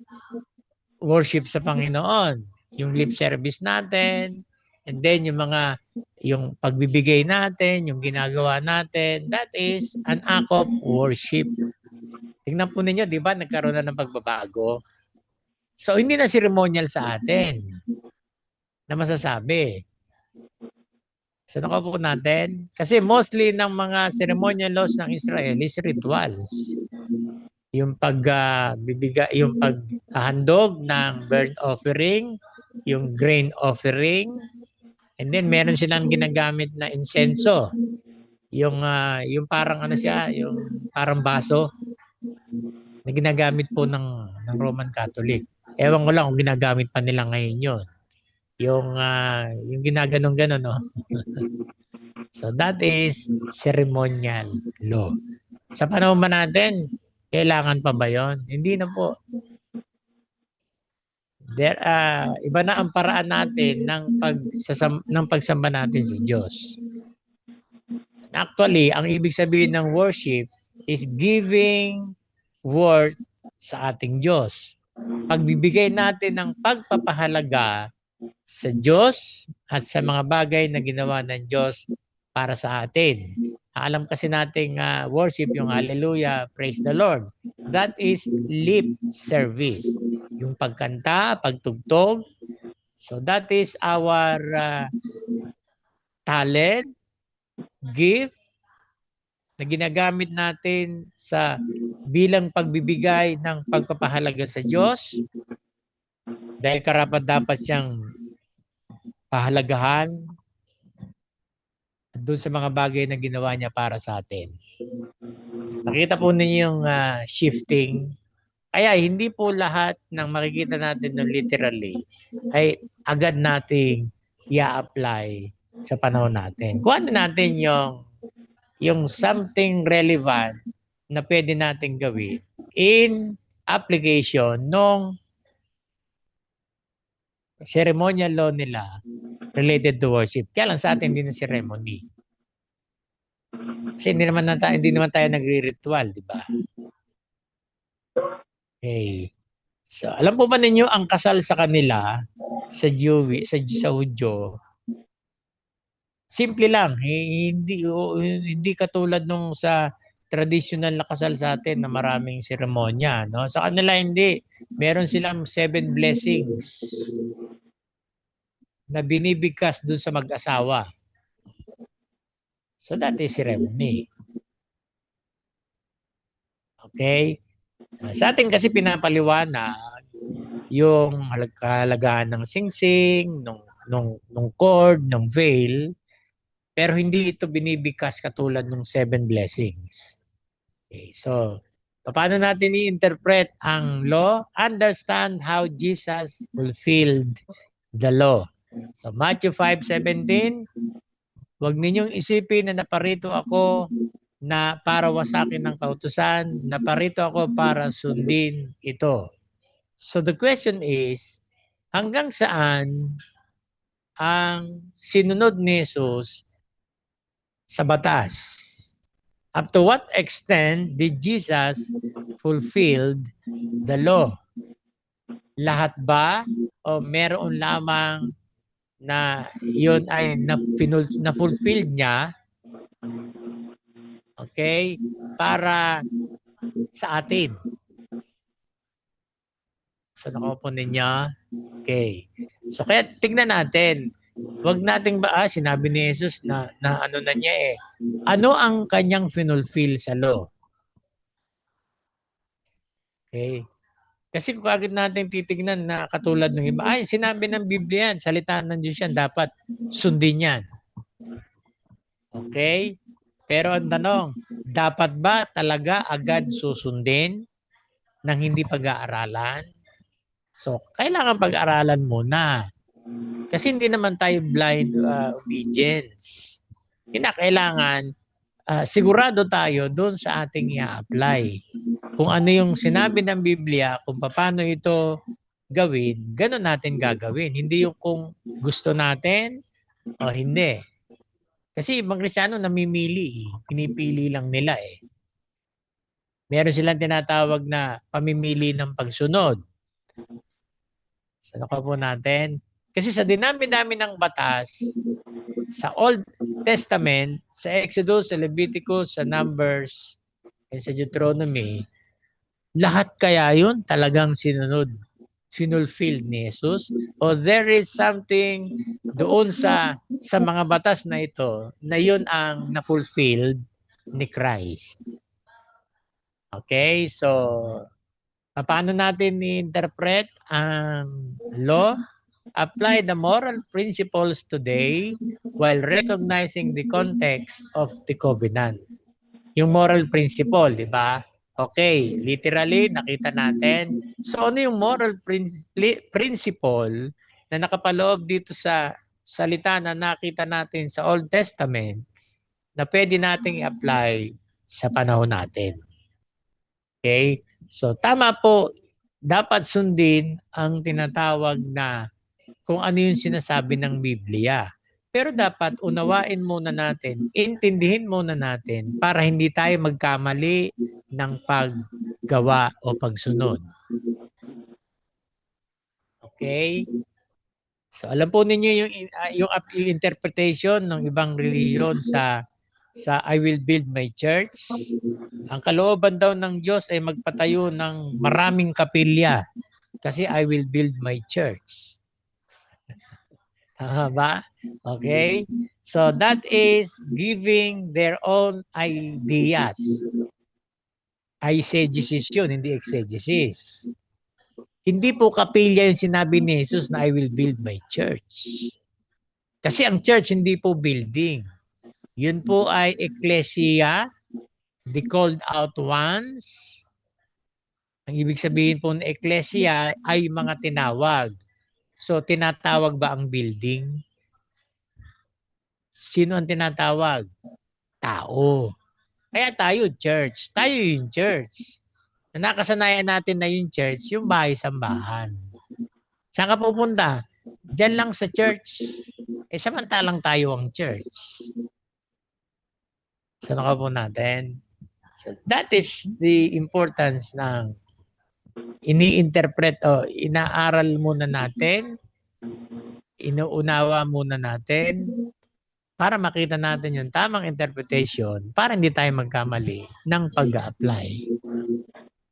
worship sa Panginoon. Yung lip service natin, and then yung pagbibigay natin, yung ginagawa natin, that is an act of worship. Tingnan po ninyo, di ba, nagkaroon na ng pagbabago. So, hindi na ceremonial sa atin na masasabi. So, po natin, kasi mostly ng mga ceremonial laws ng Israel is rituals. Yung yung paghahandog ng burnt offering, yung grain offering, and then meron silang ginagamit na insenso. Yung parang yung parang baso na ginagamit po ng Roman Catholic. Ewan ko lang kung ginagamit pa nila ngayon yun. Yung ginaganon-ganon, no? So that is ceremonial law. Sa panahon ba natin, kailangan pa ba yun? Hindi na po. Iba na ang paraan natin ng pagsamba natin sa Diyos. Actually, ang ibig sabihin ng worship is giving worth sa ating Diyos. Pagbibigay natin ng pagpapahalaga sa Diyos at sa mga bagay na ginawa ng Diyos para sa atin. Alam kasi nating worship, yung hallelujah, praise the Lord. That is lip service. Yung pagkanta, pagtugtog. So that is our talent, gift, na ginagamit natin sa bilang pagbibigay ng pagpapahalaga sa Diyos. Dahil karapat-dapat siyang pahalagahan doon sa mga bagay na ginawa niya para sa atin. So, nakita po ninyo yung shifting. Kaya hindi po lahat ng makikita natin ng literally ay agad nating i-apply sa panahon natin. Kuhanin natin yung something relevant na pwede nating gawin in application nung ceremonial law nila related to worship. Kaya lang sa atin hindi na ceremony. Kasi hindi naman tayo nagre-ritual, di ba? Okay. So, alam po ba ninyo ang kasal sa kanila sa Hudyo? Simple lang, hindi katulad nung sa traditional na kasal sa atin na maraming seremonya, no? Sa kanila hindi. Meron silang 7 blessings na binibigkas dun sa mag-asawa. So that is ceremony. Okay? Sa atin kasi pinapaliwanag yung kahalagaan ng singsing, nung cord, ng veil, pero hindi ito binibigkas katulad ng 7 blessings. Okay, so paano natin i-interpret ang law? Understand how Jesus fulfilled the law. So Matthew 5:17, huwag ninyong isipin na naparito ako na para wasakin ng kautusan, naparito ako para sundin ito. So the question is, hanggang saan ang sinunod ni Jesus sa batas? Up to what extent did Jesus fulfilled the law? Lahat ba o meron lamang na yun ay na-fulfill niya, okay, para sa atin? So nakupo ninyo? Okay. So kaya tignan natin. Wag nating sinabi ni Jesus na ano na niya eh. Ano ang kanyang finulfill sa law? Okay. Kasi kung agad natin titignan na katulad ng iba, sinabi ng Biblia yan, salita ng Diyos yan, dapat sundin yan. Okay? Pero ang tanong, dapat ba talaga agad susundin ng hindi pag-aaralan? So, kailangan pag-aralan muna. Kasi hindi naman tayo blind obedience. Kailangan sigurado tayo doon sa ating i-apply. Kung ano yung sinabi ng Biblia, kung paano ito gawin, gano'n natin gagawin. Hindi yung kung gusto natin o hindi. Kasi ibang Kristiyano namimili, pinipili lang nila eh. Meron silang tinatawag na pamimili ng pagsunod. Sa po natin? Kasi sa dinami-dami ng batas, sa Old Testament, sa Exodus, sa Leviticus, sa Numbers, and sa Deuteronomy, lahat kaya yun talagang sinulfill ni Jesus? O there is something doon sa mga batas na ito na yun ang na-fulfilled ni Christ? Okay, so paano natin i-interpret ang law? Apply the moral principles today while recognizing the context of the covenant. Yung moral principle, di ba? Okay, literally, nakita natin. So, ano yung moral principle na nakapaloob dito sa salita na nakita natin sa Old Testament na pwede nating i-apply sa panahon natin? Okay? So, tama po, dapat sundin ang tinatawag na kung ano yung sinasabi ng Biblia. Pero dapat unawain muna natin, intindihin muna natin para hindi tayo magkamali ng paggawa o pagsunod. Okay? So alam po ninyo yung interpretation ng ibang reliyon sa I will build my church. Ang kalooban daw ng Diyos ay magpatayo ng maraming kapilya kasi I will build my church. Tama ba? Okay? So that is giving their own ideas. Eisegesis yun, hindi exegesis. Hindi po kapilya yung sinabi ni Jesus na I will build my church. Kasi ang church hindi po building. Yun po ay ecclesia, the called out ones. Ang ibig sabihin po ng ecclesia ay mga tinawag. So, tinatawag ba ang building? Sino ang tinatawag? Tao. Kaya tayo, church. Tayo yung church. Nakasanayan natin na yung church, yung bahay-sambahan. Saan ka pupunta? Diyan lang sa church. Samantalang tayo ang church. Saan ka po natin? So, that is the importance ng ini-interpret o inaaral muna natin, inuunawa muna natin para makita natin yung tamang interpretation para hindi tayo magkamali ng pag-apply.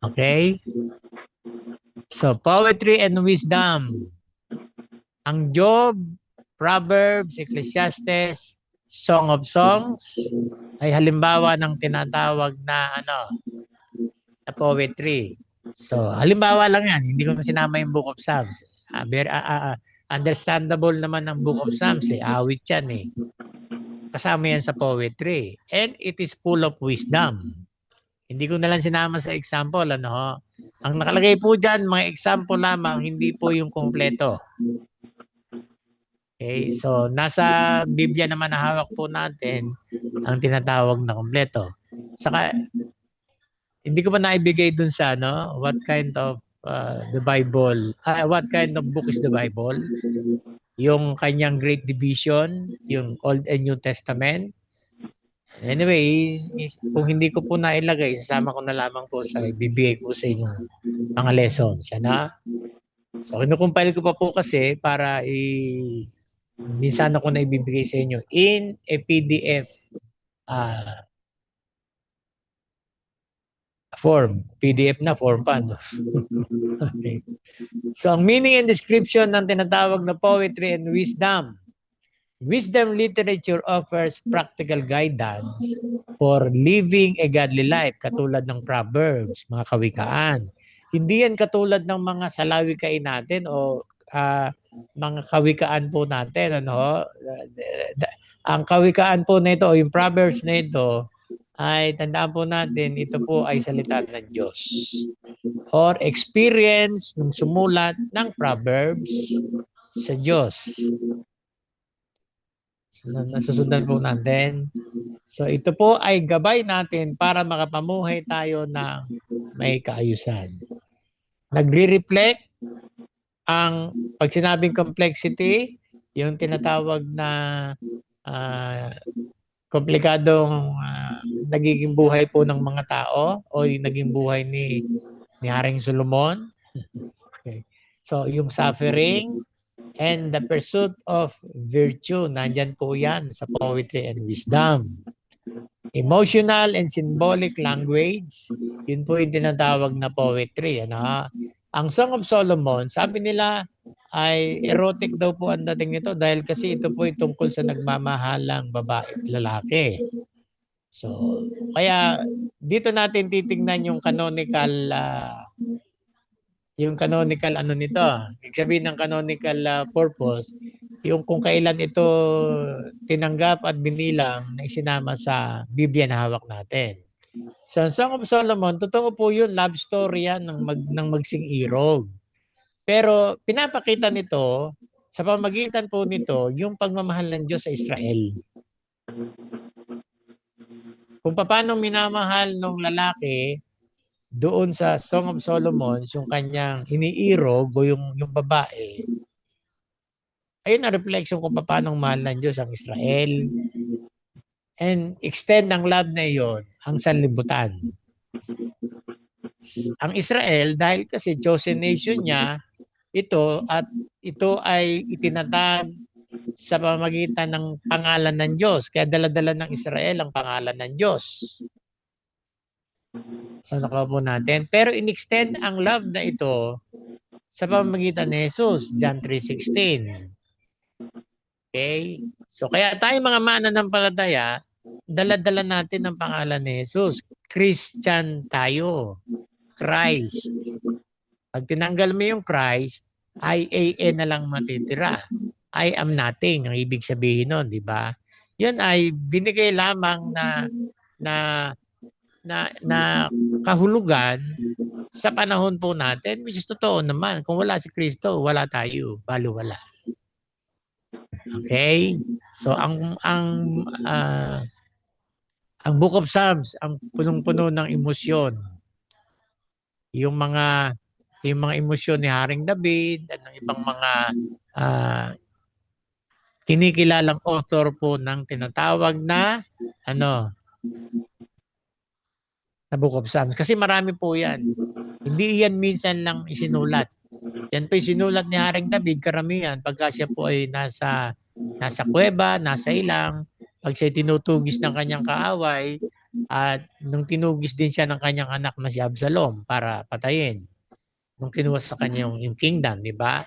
Okay? So, poetry and wisdom. Ang Job, Proverbs, Ecclesiastes, Song of Songs ay halimbawa ng tinatawag na na poetry. So, halimbawa lang yan. Hindi ko na sinama yung Book of Psalms. Understandable naman ang Book of Psalms. Awit yan eh. Kasama yan sa poetry. And it is full of wisdom. Hindi ko na lang sinama sa example. Ang nakalagay po dyan, mga example lamang, hindi po yung kompleto. Okay, so nasa Biblia naman na hawak po natin ang tinatawag na kompleto. Saka, hindi ko pa naibigay dun sa what kind of the Bible, what kind of book is the Bible? yung kanyang Great Division, yung Old and New Testament. Anyway, kung hindi ko po nailagay, isasama ko na lamang po sa ibibigay ko sa inyong mga lessons. Ano? So, kinukumpile ko pa po kasi para minsan ako na ibibigay sa inyo in a PDF form. PDF na, form pa. No? Okay. So, ang meaning and description ng tinatawag na poetry and wisdom. Wisdom literature offers practical guidance for living a godly life, katulad ng Proverbs, mga kawikaan. Hindi yan katulad ng mga salawikain natin o mga kawikaan po natin. Ano? Ang kawikaan po nito o yung Proverbs nito ay tandaan po natin, ito po ay salita ng Diyos or experience ng sumulat ng Proverbs sa Diyos. So, nasusundan po natin. So ito po ay gabay natin para makapamuhay tayo ng may kaayusan. Nagre-reflect ang pag sinabing complexity, yung tinatawag na komplikadong nagiging buhay po ng mga tao o yung naging buhay ni Haring Solomon. Okay. So yung suffering and the pursuit of virtue, nandyan po yan sa poetry and wisdom. Emotional and symbolic language, yun po yung tinatawag na poetry. Ano? Ang Song of Solomon, sabi nila ay erotic daw po ang dating nito dahil kasi ito po ay tungkol sa nagmamahalang babae at lalaki. So, kaya dito natin titingnan yung canonical ano nito. Ibig sabihin ng canonical purpose, yung kung kailan ito tinanggap at binilang na isinama sa Biblia na hawak natin. So, ang Song of Solomon, totoo po yun, love story yan ng magsing-irog. Pero pinapakita nito, sa pamagitan po nito, yung pagmamahal ng Diyos sa Israel. Kung paano minamahal ng lalaki doon sa Song of Solomon, yung kanyang iniirog o yung babae, ayun ang reflection kung paano mahal ng Diyos ang Israel. And extend ang love na iyon ang sanlibutan. Ang Israel, dahil kasi chosen nation niya, ito ay itinatag sa pamamagitan ng pangalan ng Diyos. Kaya dala-dala ng Israel ang pangalan ng Diyos. So nakuha po natin. Pero in-extend ang love na ito sa pamamagitan ni Jesus, John 3:16. Okay? So kaya tayo mga mananampalataya, dala-dala natin ang pangalan ni Jesus. Christian tayo. Christ. Pag tinanggal mo yung Christ, I-A-N na lang matitira. I am nothing ang ibig sabihin nun, di ba? Yan ay binigay lamang na kahulugan sa panahon po natin, which is totoo naman. Kung wala si Kristo, wala tayo. Balo wala. Okay? So ang Book of Psalms, ang punong-puno ng emosyon. Yung mga emosyon ni Haring David at ng ibang mga kinikilalang author po ng tinatawag na na Book of Psalms. Kasi marami po yan. Hindi yan minsan lang isinulat. Yan po isinulat ni Haring David, karamihan, pagka siya po ay nasa kuweba, nasa ilang, pag siya tinutugis ng kanyang kaaway, at nung tinugis din siya ng kanyang anak na si Absalom para patayin, nung kinuha sa kanya yung kingdom, di ba?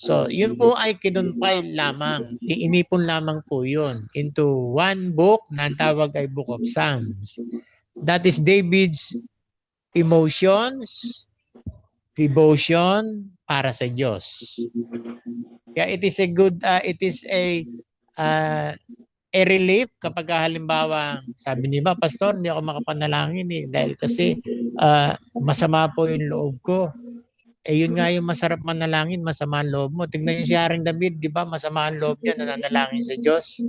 So, yun po ay kinonfine lamang. Iinipon lamang po yun into one book na tawag ay Book of Psalms. That is David's emotions, devotion para sa Diyos. Kaya it is a relief kapag halimbawa, sabi niya, Pastor, hindi ako makapanalangin dahil kasi masama po yung loob ko. Yun nga yung masarap manalangin, masama ang loob mo. Tingnan niyo si Haring David, di ba? Masama ang loob niya, nananalangin sa Diyos.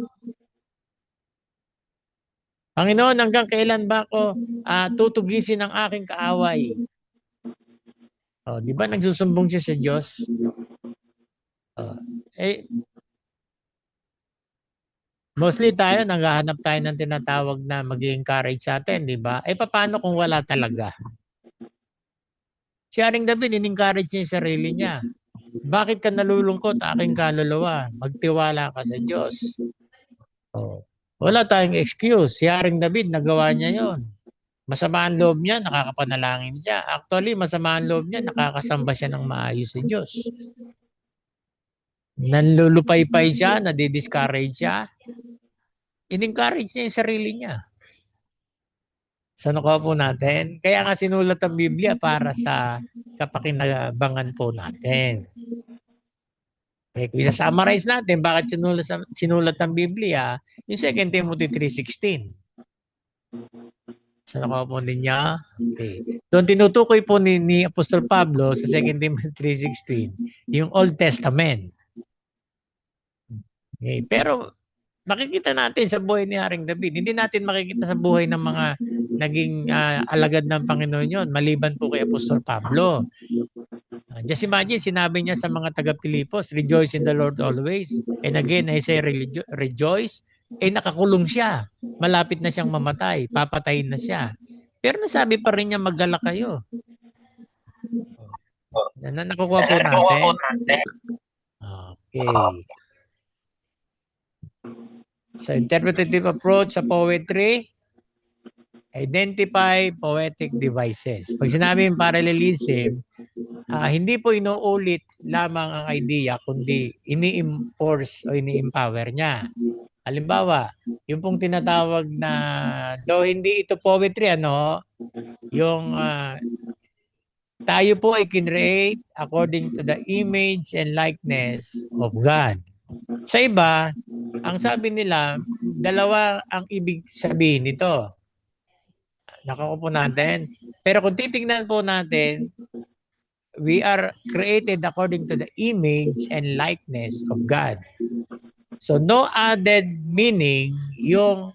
Panginoon, hanggang kailan ba ako tutugisin ang aking kaaway? Di ba nagsusumbong siya sa Diyos? Eh, mostly tayo, naghahanap tayo ng tinatawag na mag-encourage sa atin, di ba? Eh, paano kung wala talaga? Si Haring David, in-encourage niya yung sarili niya. Bakit ka nalulungkot, aking kaluluwa? Magtiwala ka sa Diyos. Oh. Wala tayong excuse. Si Haring David, nagawa niya yon. Masama ang loob niya, nakakapanalangin siya. Actually, masama ang loob niya, nakakasamba siya ng maayos sa Diyos. Nanlulupaypay siya, nadidiscourage siya. In-encourage niya yung sarili niya. Sa nakuha po natin. Kaya nga sinulat ang Biblia para sa kapakinabangan po natin. Eh, kung isa-summarize natin, bakit sinulat ang Biblia, yung 2 Timothy 3:16. Sa nakuha po ninyo? Okay. Doon tinutukoy po ni Apostol Pablo sa 2 Timothy 3:16, yung Old Testament. Okay. Pero makikita natin sa buhay ni Haring David. Hindi natin makikita sa buhay ng mga naging alagad ng Panginoon yon, maliban po kay Apostol Pablo. Just imagine, sinabi niya sa mga taga-Pilipos, rejoice in the Lord always. And again, I say rejoice. Eh nakakulong siya. Malapit na siyang mamatay. Papatayin na siya. Pero nasabi pa rin niya, maggala kayo. Nakukuha po natin. Okay. Sa interpretative approach sa poetry, identify poetic devices. Pag sinabi yung parallelism, hindi po inuulit lamang ang idea, kundi ini-enforce o ini-empower niya. Halimbawa, yung pong tinatawag na, though hindi ito poetry, yung tayo po ay create according to the image and likeness of God. Sa iba, ang sabi nila, dalawa ang ibig sabihin nito. Nakuha po natin. Pero kung titingnan po natin, we are created according to the image and likeness of God. So no added meaning yung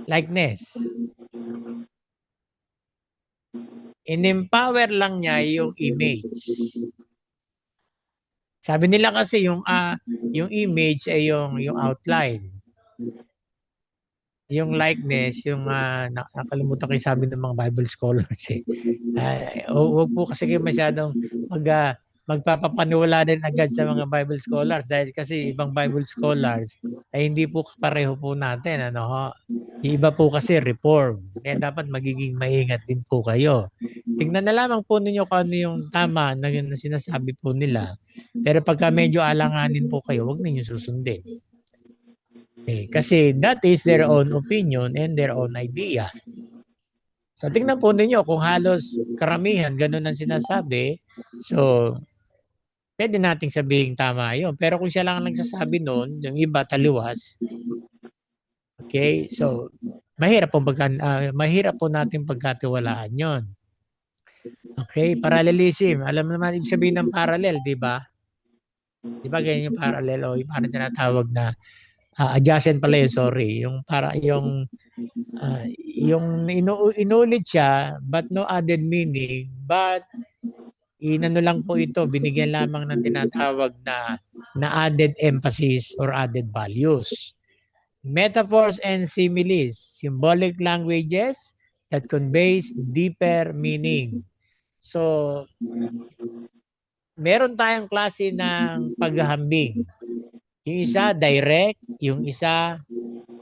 likeness. In-empower lang niya yung image. Sabi nila kasi yung image ay yung outline. Yung likeness, yung nakalimutan ko yung sabi ng mga Bible scholars eh. Huwag po kasi kayo masyadong magpapapaniwala din agad sa mga Bible scholars dahil kasi ibang Bible scholars ay hindi po pareho po natin. Iba po kasi reform. Kaya dapat magiging maingat din po kayo. Tingnan na lamang po ninyo kung ano yung tama na yung sinasabi po nila. Pero pagka medyo alanganin po kayo, huwag ninyo susundin. Okay. Kasi that is their own opinion and their own idea. So tingnan po ninyo kung halos karamihan ganun ang sinasabi. So pwede nating sabihin tama yun. Pero kung siya lang ang nagsasabi noon, yung iba taliwas. Okay? So mahirap po natin pagkatiwalaan yon. Okay? Parallelism. Alam naman ibig sabihin ng parallel, di ba? Di ba ganyan yung parallel o yung parang tinatawag na adjacent pala yun, sorry. Yung inulit siya but no added meaning, but inano lang po ito, binigyan lamang ng tinatawag na added emphasis or added values. Metaphors and similes, symbolic languages that conveys deeper meaning. So, meron tayong klase ng paghahambing. Yung isa direct, yung isa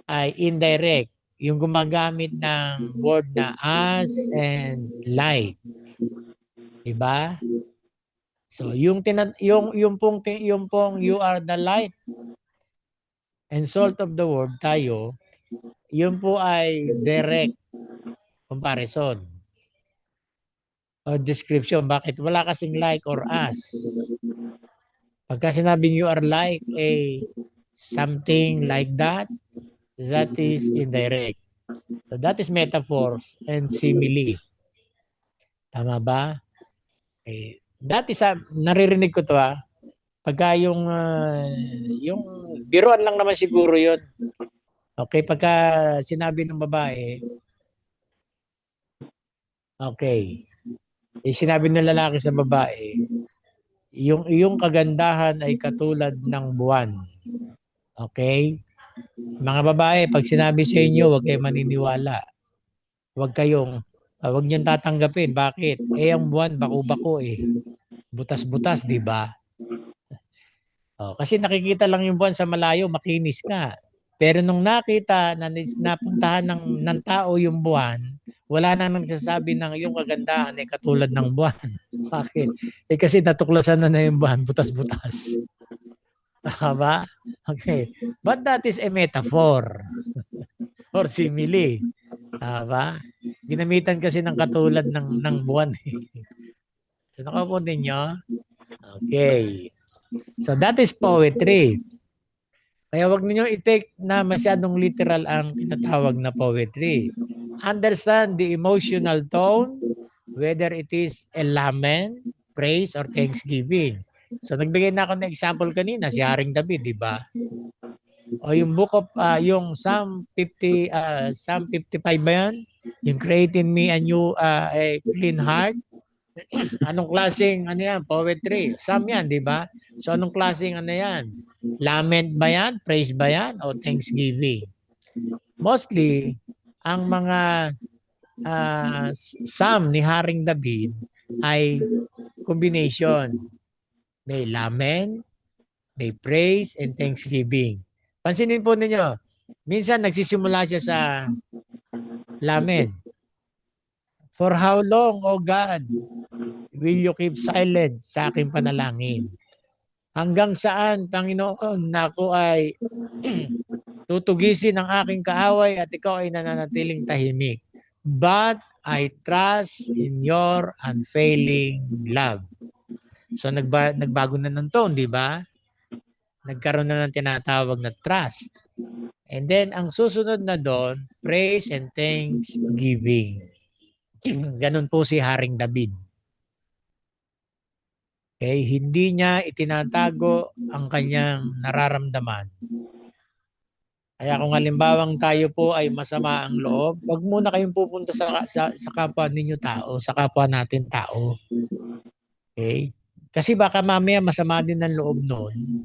ay indirect. Yung gumagamit ng word na as and like. Diba? So yung pong you are the light and salt of the world tayo, yun po ay direct comparison or description. Bakit? Wala kasing like or as. Pagka sinabing you are like something like that, that is indirect. So that is metaphors and simile. Tama ba? Dati naririnig ko to pagka yung biruan lang naman siguro yun. Okay, pagka sinabi ng babae, okay, sinabi ng lalaki sa babae, Yung iyong kagandahan ay katulad ng buwan. Okay? Mga babae, pag sinabi sa inyo, huwag kayong maniniwala. Huwag niyong tatanggapin. Bakit? Ang buwan, bako-bako eh. Butas-butas, di ba? Kasi nakikita lang yung buwan sa malayo, makinis ka. Pero nung nakita, napuntahan ng tao yung buwan, wala na nagsasabi ng yung kagandahan ay katulad ng buwan. Bakit? Kasi natuklasan na yung buwan, butas-butas. Tama? Okay. But that is a metaphor or simile. Tama? Ginamitan kasi ng katulad ng buwan. So, nakapo ninyo? Okay. So, that is poetry. Kaya wag niyo i-take na masyadong literal ang tinatawag na poetry. Understand the emotional tone, whether it is a lament, praise, or thanksgiving. So nagbigay na ako ng example kanina, si Haring David, di ba? O yung book of, yung Psalm 50, Psalm 55 ba yan? Yung create in me a new, a clean heart. Anong klaseng, ano yan? Poetry. Psalm yan, di ba? So anong klaseng, ano yan? Lament ba yan? Praise ba yan? O thanksgiving? Mostly, ang mga psalm ni Haring David ay combination. May lament, may praise, and thanksgiving. Pansinin po ninyo, minsan nagsisimula siya sa lament. For how long, O God, will you keep silent sa aking panalangin? Hanggang saan, Panginoon, na ako ay tutugisin ang aking kaaway at ikaw ay nananatiling tahimik. But I trust in your unfailing love. So nagbago na ng tone, di ba? Nagkaroon na ng tinatawag na trust. And then ang susunod na doon, praise and thanksgiving. Ganun po si Haring David. Okay, hindi niya itinatago ang kanyang nararamdaman. Kaya kung halimbawang tayo po ay masama ang loob, wag muna kayong pupunta sa kapwa ninyo tao, sa kapwa natin tao. Okay? Kasi baka mamaya masama din ang loob noon.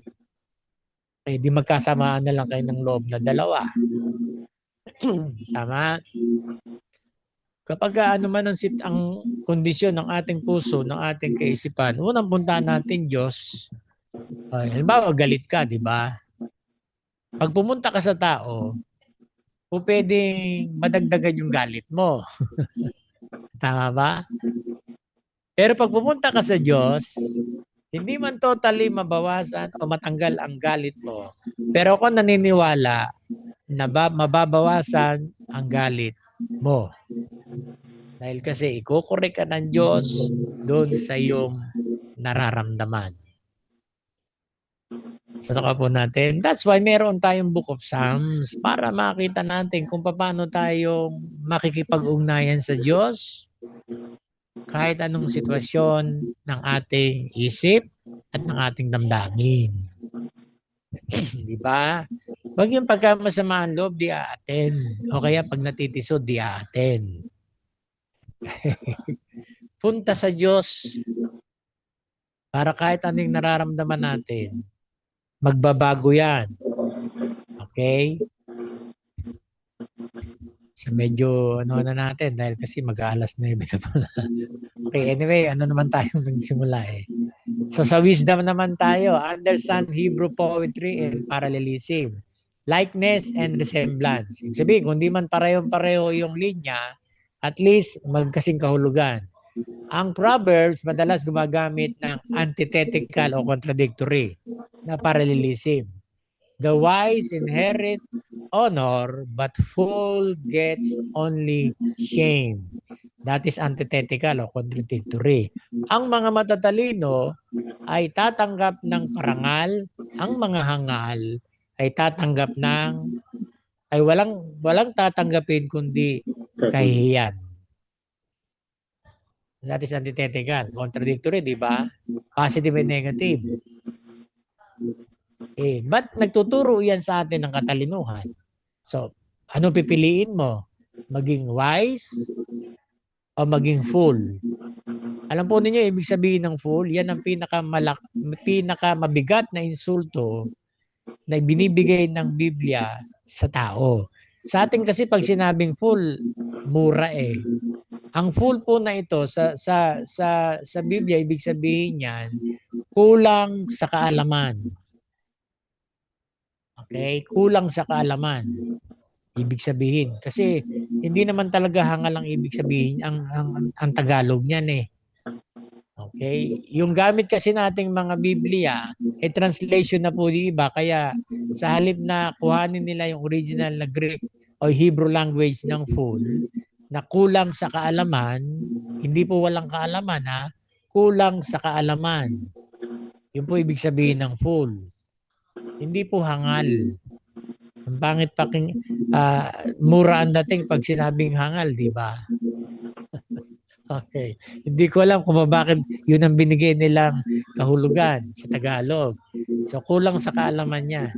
Eh di magkasamaan na lang kayo ng loob na dalawa. Tama? Kapag ano man ang kondisyon ng ating puso, ng ating kaisipan, unang puntahan natin Diyos. Halimbawa, galit ka, di ba? Pag pumunta ka sa tao, o pwedeng madagdagan yung galit mo. Tama ba? Pero pag pumunta ka sa Diyos, hindi man totally mabawasan o matanggal ang galit mo. Pero ako naniniwala na mababawasan ang galit mo. Dahil kasi ikukorek ka ng Diyos doon sa iyong nararamdaman. So po natin, that's why meron tayong Book of Psalms para makita natin kung paano tayo makikipag-ugnayan sa Diyos kahit anong sitwasyon ng ating isip at ng ating damdamin. Di ba? Wag yung pagkamasamaan loob, di aaten. O kaya pag natitisod, di aaten. Punta sa Diyos para kahit anong nararamdaman natin, magbabago yan. Okay? So medyo ano na natin dahil kasi mag-aalas 9 na pala. Okay, anyway, ano naman tayong nagsimula eh. So sa wisdom naman tayo, understand Hebrew poetry and parallelism. Likeness and resemblance. Ibig sabihin, kung di man pareho-pareho yung linya, at least magkasing kahulugan. Ang Proverbs madalas gumagamit ng antithetical o contradictory na parallelism. The wise inherit honor, but fool gets only shame. That is antithetical o contradictory. Ang mga matatalino ay tatanggap ng parangal, ang mga hangal ay tatanggap ng walang tatanggapin kundi kahihiyan. That is antithetical, contradictory, di ba? Positive and negative. But nagtuturo yan sa atin ng katalinuhan. So, ano pipiliin mo? Maging wise o maging fool? Alam po ninyo, ibig sabihin ng fool, yan ang pinakamabigat na insulto na binibigay ng Biblia sa tao. Sa atin kasi pag sinabing fool, mura eh. Ang fool po na ito sa Biblia, ibig sabihin niyan, kulang sa kaalaman. Okay? Kulang sa kaalaman. Ibig sabihin. Kasi hindi naman talaga hangal ang ibig sabihin, ang Tagalog niyan eh. Okay? Yung gamit kasi nating mga Biblia, translation na po yung iba. Kaya sa halip na kuhanin nila yung original na Greek o Hebrew language ng fool, na kulang sa kaalaman, hindi po walang kaalaman ha, kulang sa kaalaman. Yun po ibig sabihin ng fool. Hindi po hangal. Ang pangit mura ang dating pag sinabing hangal, di ba? Okay. Hindi ko alam kung bakit yun ang binigay nilang kahulugan sa Tagalog. So kulang sa kaalaman niya.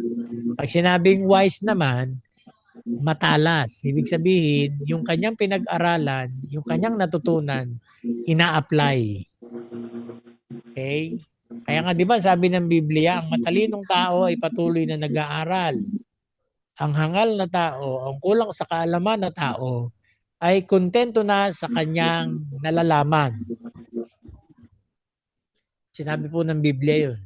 Pag sinabing wise naman, matalas. Ibig sabihin, yung kanyang pinag-aralan, yung kanyang natutunan, ina-apply. Okay? Kaya nga 'di ba sabi ng Biblia, ang matalinong tao ay patuloy na nag-aaral. Ang hangal na tao, ang kulang sa kaalaman na tao, ay kontento na sa kanyang nalalaman. Sinabi po ng Biblia yun.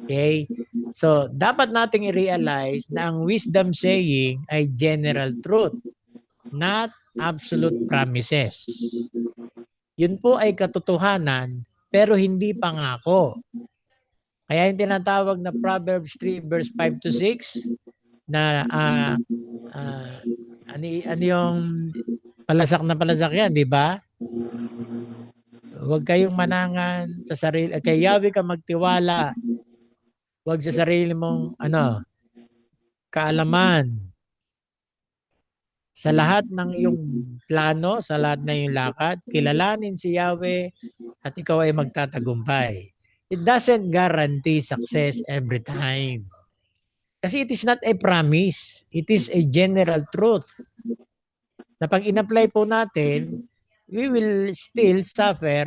Okay? So, dapat nating i-realize na ang wisdom saying ay general truth, not absolute promises. Yun po ay katotohanan, pero hindi pangako. Kaya yung tinatawag na Proverbs 3 verse 5 to 6 na ano yung palasak na palasak yan, di ba? Huwag kayong manangan sa sarili, kay Yahweh ka magtiwala. Huwag sa sarili mong kaalaman. Sa lahat ng iyong plano, sa lahat ng iyong lakad, kilalanin si Yahweh at ikaw ay magtatagumpay. It doesn't guarantee success every time. Kasi it is not a promise. It is a general truth. Na pag in-apply po natin, we will still suffer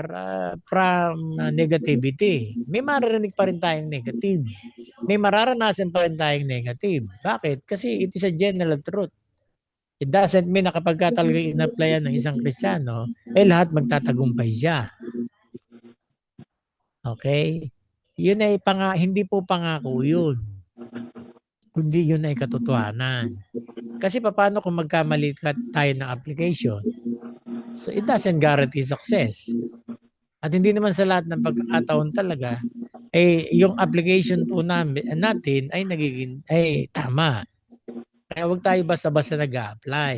from negativity. May maririnig pa rin tayong negative. May mararanasan pa rin tayong negative. Bakit? Kasi it is a general truth. It doesn't mean na kapag talaga in-applyan ng isang Kristiyano, lahat magtatagumpay siya. Okay? Yun ay hindi po pangako yun. Kundi yun ay katotohanan. Kasi paano kung magkamali tayo ng application? So it doesn't guarantee success. At hindi naman sa lahat ng pagkakataon talaga, yung application po natin ay tama. Kaya huwag tayo basta-basta nag-a-apply.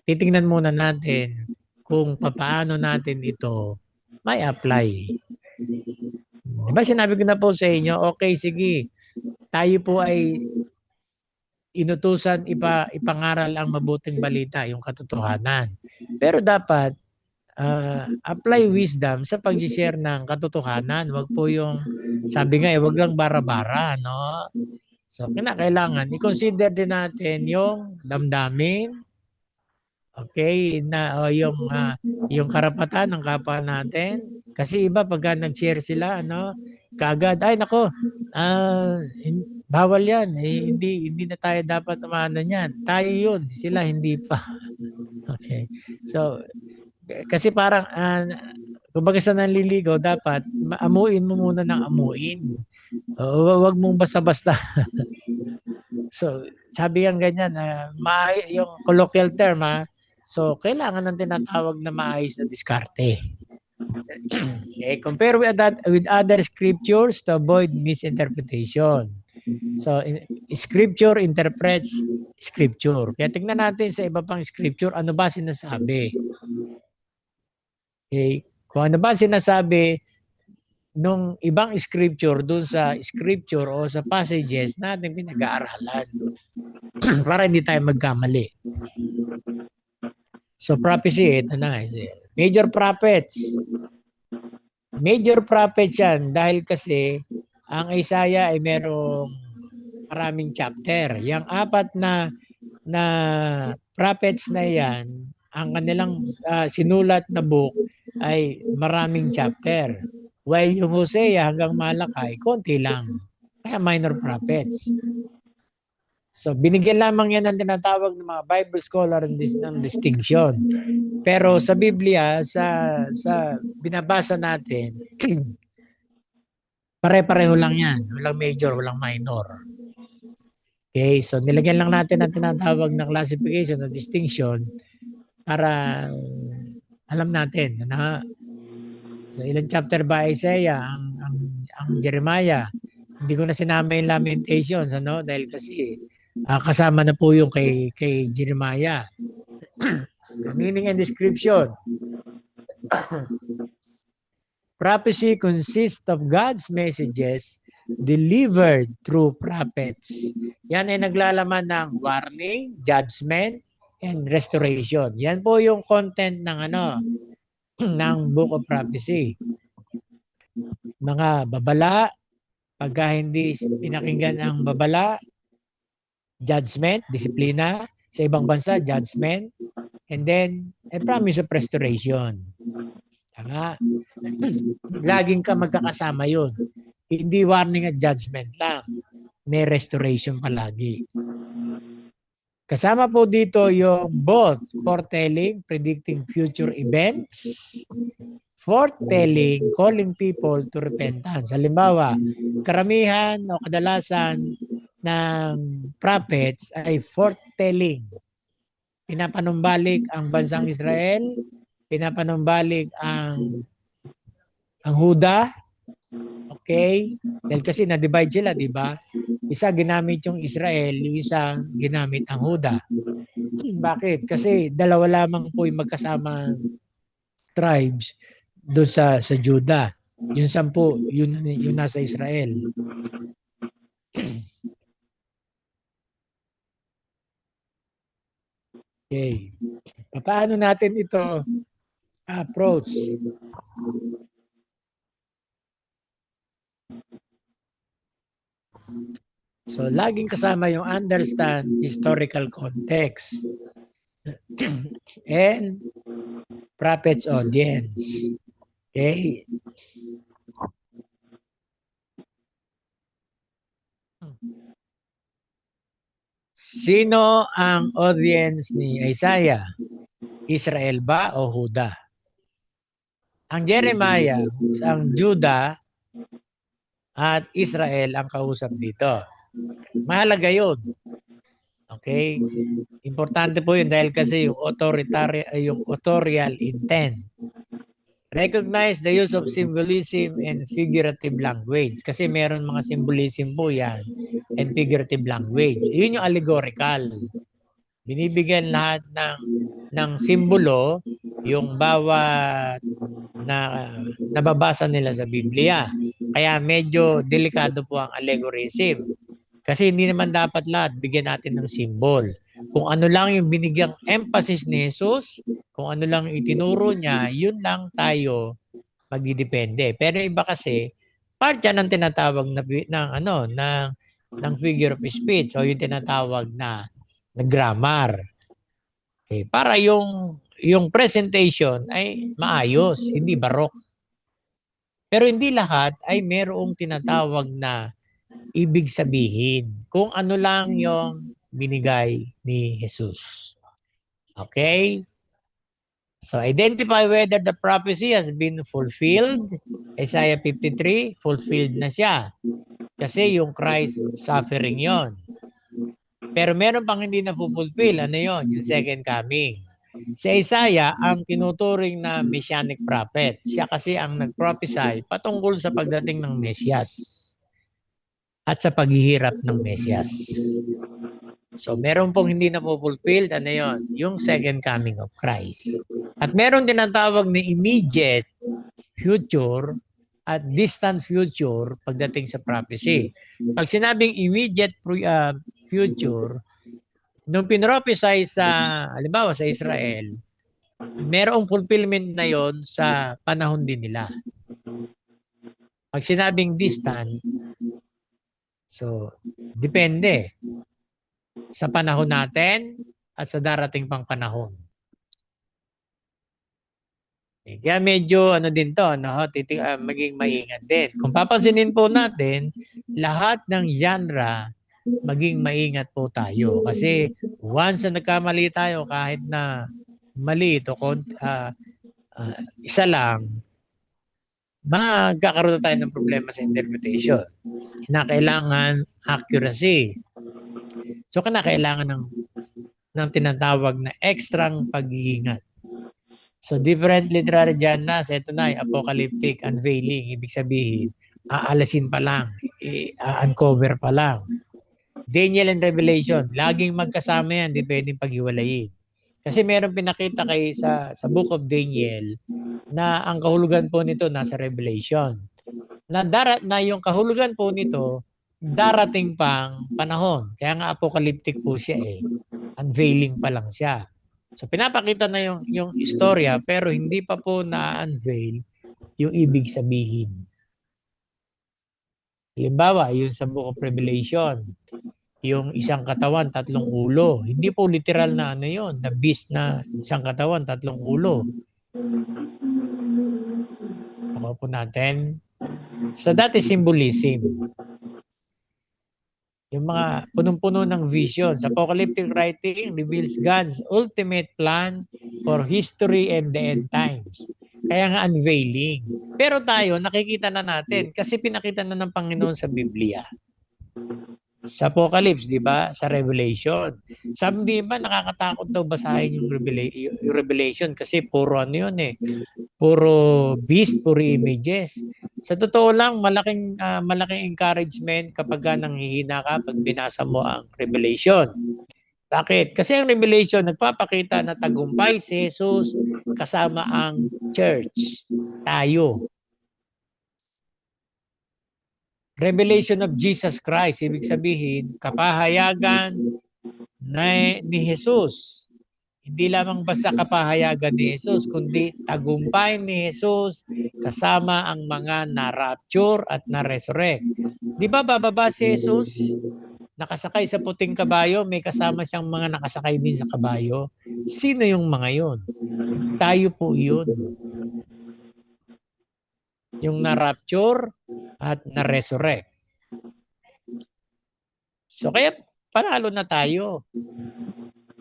Titingnan muna natin kung paano natin ito may apply. Diba sinabi ko na po sa inyo, okay, sige, tayo po ay inutusan ipangaral ang mabuting balita, yung katotohanan. Pero dapat apply wisdom sa pag-share ng katotohanan. Wag po yung, sabi nga wag lang bara-bara, no? So, kailangan i-consider din natin yung damdamin, okay, na yung karapatan ng kapwa natin. Kasi iba pagka nag-share sila, kaagad, ay nako, bawal yan. Hindi na tayo dapat umano niyan. Tayo yun, sila hindi pa. Okay. So, kasi parang, kumbaga sa nanliligaw, dapat amuin mo muna ng amuin. Huwag mong basta-basta. So, sabi ang ganyan, yung colloquial term, so kailangan ng tinatawag na maayos na diskarte. Okay, compare with other scriptures to avoid misinterpretation. So, scripture interprets scripture. Kaya tingnan natin sa iba pang scripture, ano ba sinasabi? Okay, kung ano ba sinasabi nung ibang scripture doon sa scripture o sa passages natin pinag-aaralan para hindi tayo magkamali. So prophecy, ito na. Major prophets. Major prophets yan dahil kasi ang Isaiah ay merong maraming chapter. Yung 4 na prophets na yan, ang kanilang sinulat na book ay maraming chapter. While yung Hosea hanggang Malakay, konti lang. Kaya minor prophets. So binigyan lamang yan ng tinatawag ng mga Bible scholar ng distinction. Pero sa Biblia, sa binabasa natin, pare-pareho lang yan. Walang major, walang minor. Okay, so nilagyan lang natin ang tinatawag na classification na distinction para alam natin na so ilang chapter ba Isaiah ang Jeremiah. Hindi ko na sinama yung Lamentations dahil kasi kasama na po yung kay Jeremiah. Meaning and description. Prophecy consists of God's messages delivered through prophets. Yan ay naglalaman ng warning, judgment, and restoration. Yan po yung content ng ng Book of Prophecy. Mga babala, pagka hindi pinakinggan ang babala, judgment, disiplina, sa ibang bansa, judgment, and then a promise of restoration. Tama. Laging ka magkakasama yun. Hindi warning at judgment lang. May restoration palagi. Kasama po dito yung both foretelling, predicting future events, foretelling, calling people to repentance. Halimbawa, karamihan o kadalasan ng prophets ay foretelling. Pinapanumbalik ang bansang Israel, pinapanumbalik ang Huda. Okay? Dahil kasi na-divide sila, di ba? Isa ginamit yung Israel, yung isa ginamit ang Huda. Bakit? Kasi dalawa lamang po yung magkasama tribes doon sa Judah. Yung 10, yun nasa Israel. Okay. Paano natin ito approach? So, laging kasama yung understand historical context and prophet's audience. Okay? Sino ang audience ni Isaiah? Israel ba o Huda? Ang Jeremiah, ang Judah at Israel ang kausap dito. Mahalaga yun. Okay? Importante po yun dahil kasi yung authorial intent. Recognize the use of symbolism and figurative language. Kasi meron mga symbolism po yan and figurative language. Yun yung allegorical. Binibigyan lahat ng simbolo yung bawat na nababasa nila sa Biblia. Kaya medyo delikado po ang allegorism. Kasi hindi naman dapat lahat bigyan natin ng symbol. Kung ano lang yung binigyang emphasis ni Jesus, kung ano lang itinuro niya, yun lang tayo magdidepende. Pero iba kasi, part yan ng tinatawag ng figure of speech o yung tinatawag na grammar. Okay, para yung presentation ay maayos, hindi barok. Pero hindi lahat ay merong tinatawag na ibig sabihin kung ano lang yung binigay ni Jesus. Okay? So, identify whether the prophecy has been fulfilled. Isaiah 53, fulfilled na siya. Kasi yung Christ suffering yon. Pero meron pang hindi na fulfill. Ano yon? Yung second coming. Si Isaiah ang tinuturing na messianic prophet. Siya kasi ang nag-prophesy patungkol sa pagdating ng Mesias at sa paghihirap ng Mesias. So, meron pong hindi na fulfilled. Ano yon? Yung second coming of Christ. At meron din ang tawag na immediate future at distant future pagdating sa prophecy. Pag sinabing immediate future, nung pinrophesy halimbawa sa Israel, merong fulfillment na yon sa panahon din nila. Pag sinabing distant, so, depende sa panahon natin at sa darating pang panahon. Kaya medyo ano din to, no? Maging maingat din. Kung papansinin po natin, lahat ng genre, maging maingat po tayo. Kasi once na nagkamali tayo, kahit na mali ito, isa lang, magkakaroon na tayo ng problema sa interpretation. Kinakailangan accuracy. So, kinakailangan ng tinatawag na ekstrang pag-iingat. So, different literary genres, ito na, apocalyptic, unveiling, ibig sabihin, aalasin pa lang, uncover pa lang. Daniel and Revelation, laging magkasama yan, di pwedeng paghiwalayin. Kasi meron pinakita kay sa Book of Daniel na ang kahulugan po nito nasa Revelation. Na yung kahulugan po nito, darating pang panahon. Kaya nga apocalyptic po siya eh. Unveiling pa lang siya. So pinapakita na yung istorya pero hindi pa po na-unveil yung ibig sabihin. Halimbawa, yung sa Book of Revelation, yung isang katawan, tatlong ulo. Hindi po literal na ano yun, na beast na isang katawan, tatlong ulo. Ako po natin. So that is symbolism. Yung mga punong-puno ng visions. Apocalyptic writing reveals God's ultimate plan for history and the end times. Kaya nga unveiling. Pero tayo, nakikita na natin kasi pinakita na ng Panginoon sa Biblia. Sa Apocalypse, di ba? Sa Revelation. Sabi di ba, nakakatakot daw basahin yung Revelation kasi puro ano yun eh. Puro beast, puro images. Sa totoo lang, malaking encouragement kapag nanghihina ka pag binasa mo ang Revelation. Bakit? Kasi ang Revelation nagpapakita na tagumpay si Jesus kasama ang church. Tayo. Revelation of Jesus Christ, ibig sabihin, kapahayagan ni Jesus. Hindi lamang basta kapahayagan ni Jesus, kundi tagumpay ni Jesus kasama ang mga na-rapture at na-resurrect. Di ba bababa si Jesus? Nakasakay sa puting kabayo, may kasama siyang mga nakasakay din sa kabayo. Sino yung mga yun? Tayo po yun. Yung na-rapture at na-resurrect. So kaya panalo na tayo.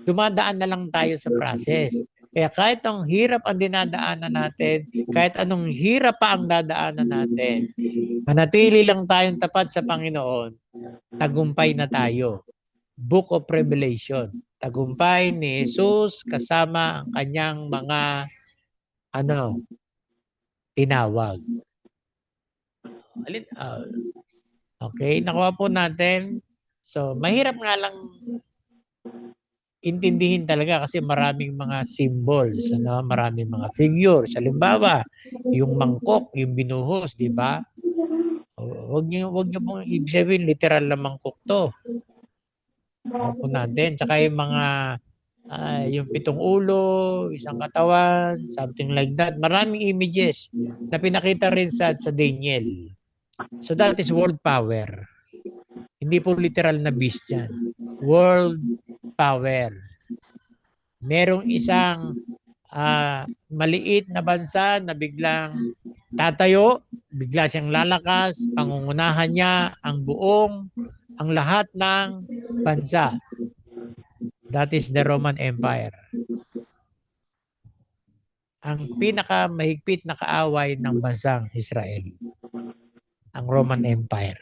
Dumadaan na lang tayo sa process. Kaya kahit ang hirap ang dinadaanan natin, kahit anong hirap pa ang dadaanan natin, manatili lang tayong tapat sa Panginoon, tagumpay na tayo. Book of Revelation. Tagumpay ni Jesus kasama ang kanyang mga tinawag. Okay, nakuha po natin. So, mahirap nga lang intindihin talaga kasi maraming mga symbols, maraming mga figures. Halimbawa, yung mangkok, yung binuhos, di ba? Huwag niyo pong ibig sabihin literal na mangkok to. Nakuha po natin. Tsaka yung mga yung 7 ulo, isang katawan, something like that. Maraming images na pinakita rin sa Daniel. So that is world power. Hindi po literal na beast yan. World power. Merong isang maliit na bansa na biglang tatayo, bigla siyang lalakas, pangungunahan niya ang lahat ng bansa. That is the Roman Empire. Ang pinakamahigpit na kaaway ng bansang Israel. Ang Roman Empire.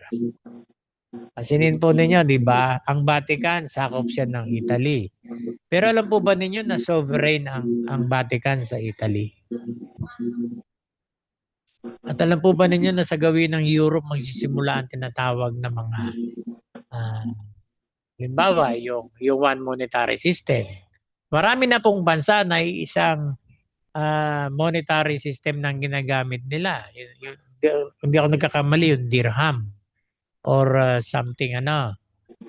Pasinin po ninyo, di ba? Ang Vatican, sakop siya ng Italy. Pero alam po ba ninyo na sovereign ang Vatican sa Italy? At alam po ba ninyo na sa gawin ng Europe magsisimula ang tinatawag na mga halimbawa, yung one monetary system. Marami na pong bansa na isang monetary system nang ginagamit nila. Hindi ako nagkakamali, yung dirham or something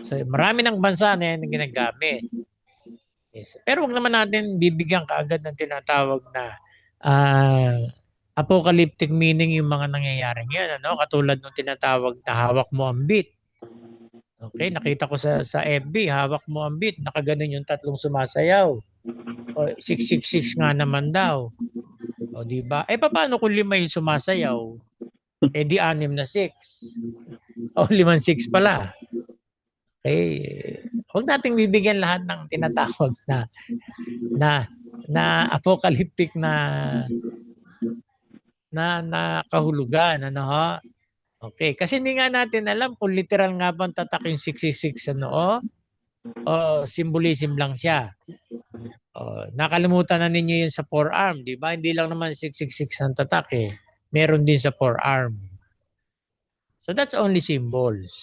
So marami ng bansa na yan ginagamit. Yes. Pero wag naman natin bibigyan kaagad ng tinatawag na apocalyptic meaning yung mga nangyayari ngayon. Katulad ng tinatawag na hawak mo ang bit. Okay, nakita ko sa FB, hawak mo ang bit, nakaganon yung tatlong sumasayaw. O 666 nga naman daw. O, di ba? Eh, paano kung 5 yung sumasayaw? Eh, di 6 na 6. O, 5 6 pala. Eh, huwag nating bibigyan lahat ng tinatawag na na apocalyptic na kahulugan, ano ho? Okay, kasi hindi nga natin alam kung literal nga bang tatak yung 666 ano o symbolism lang siya. Nakalimutan na ninyo yun sa forearm, di ba? Hindi lang naman 666 ang tatak eh. Meron din sa forearm. So that's only symbols.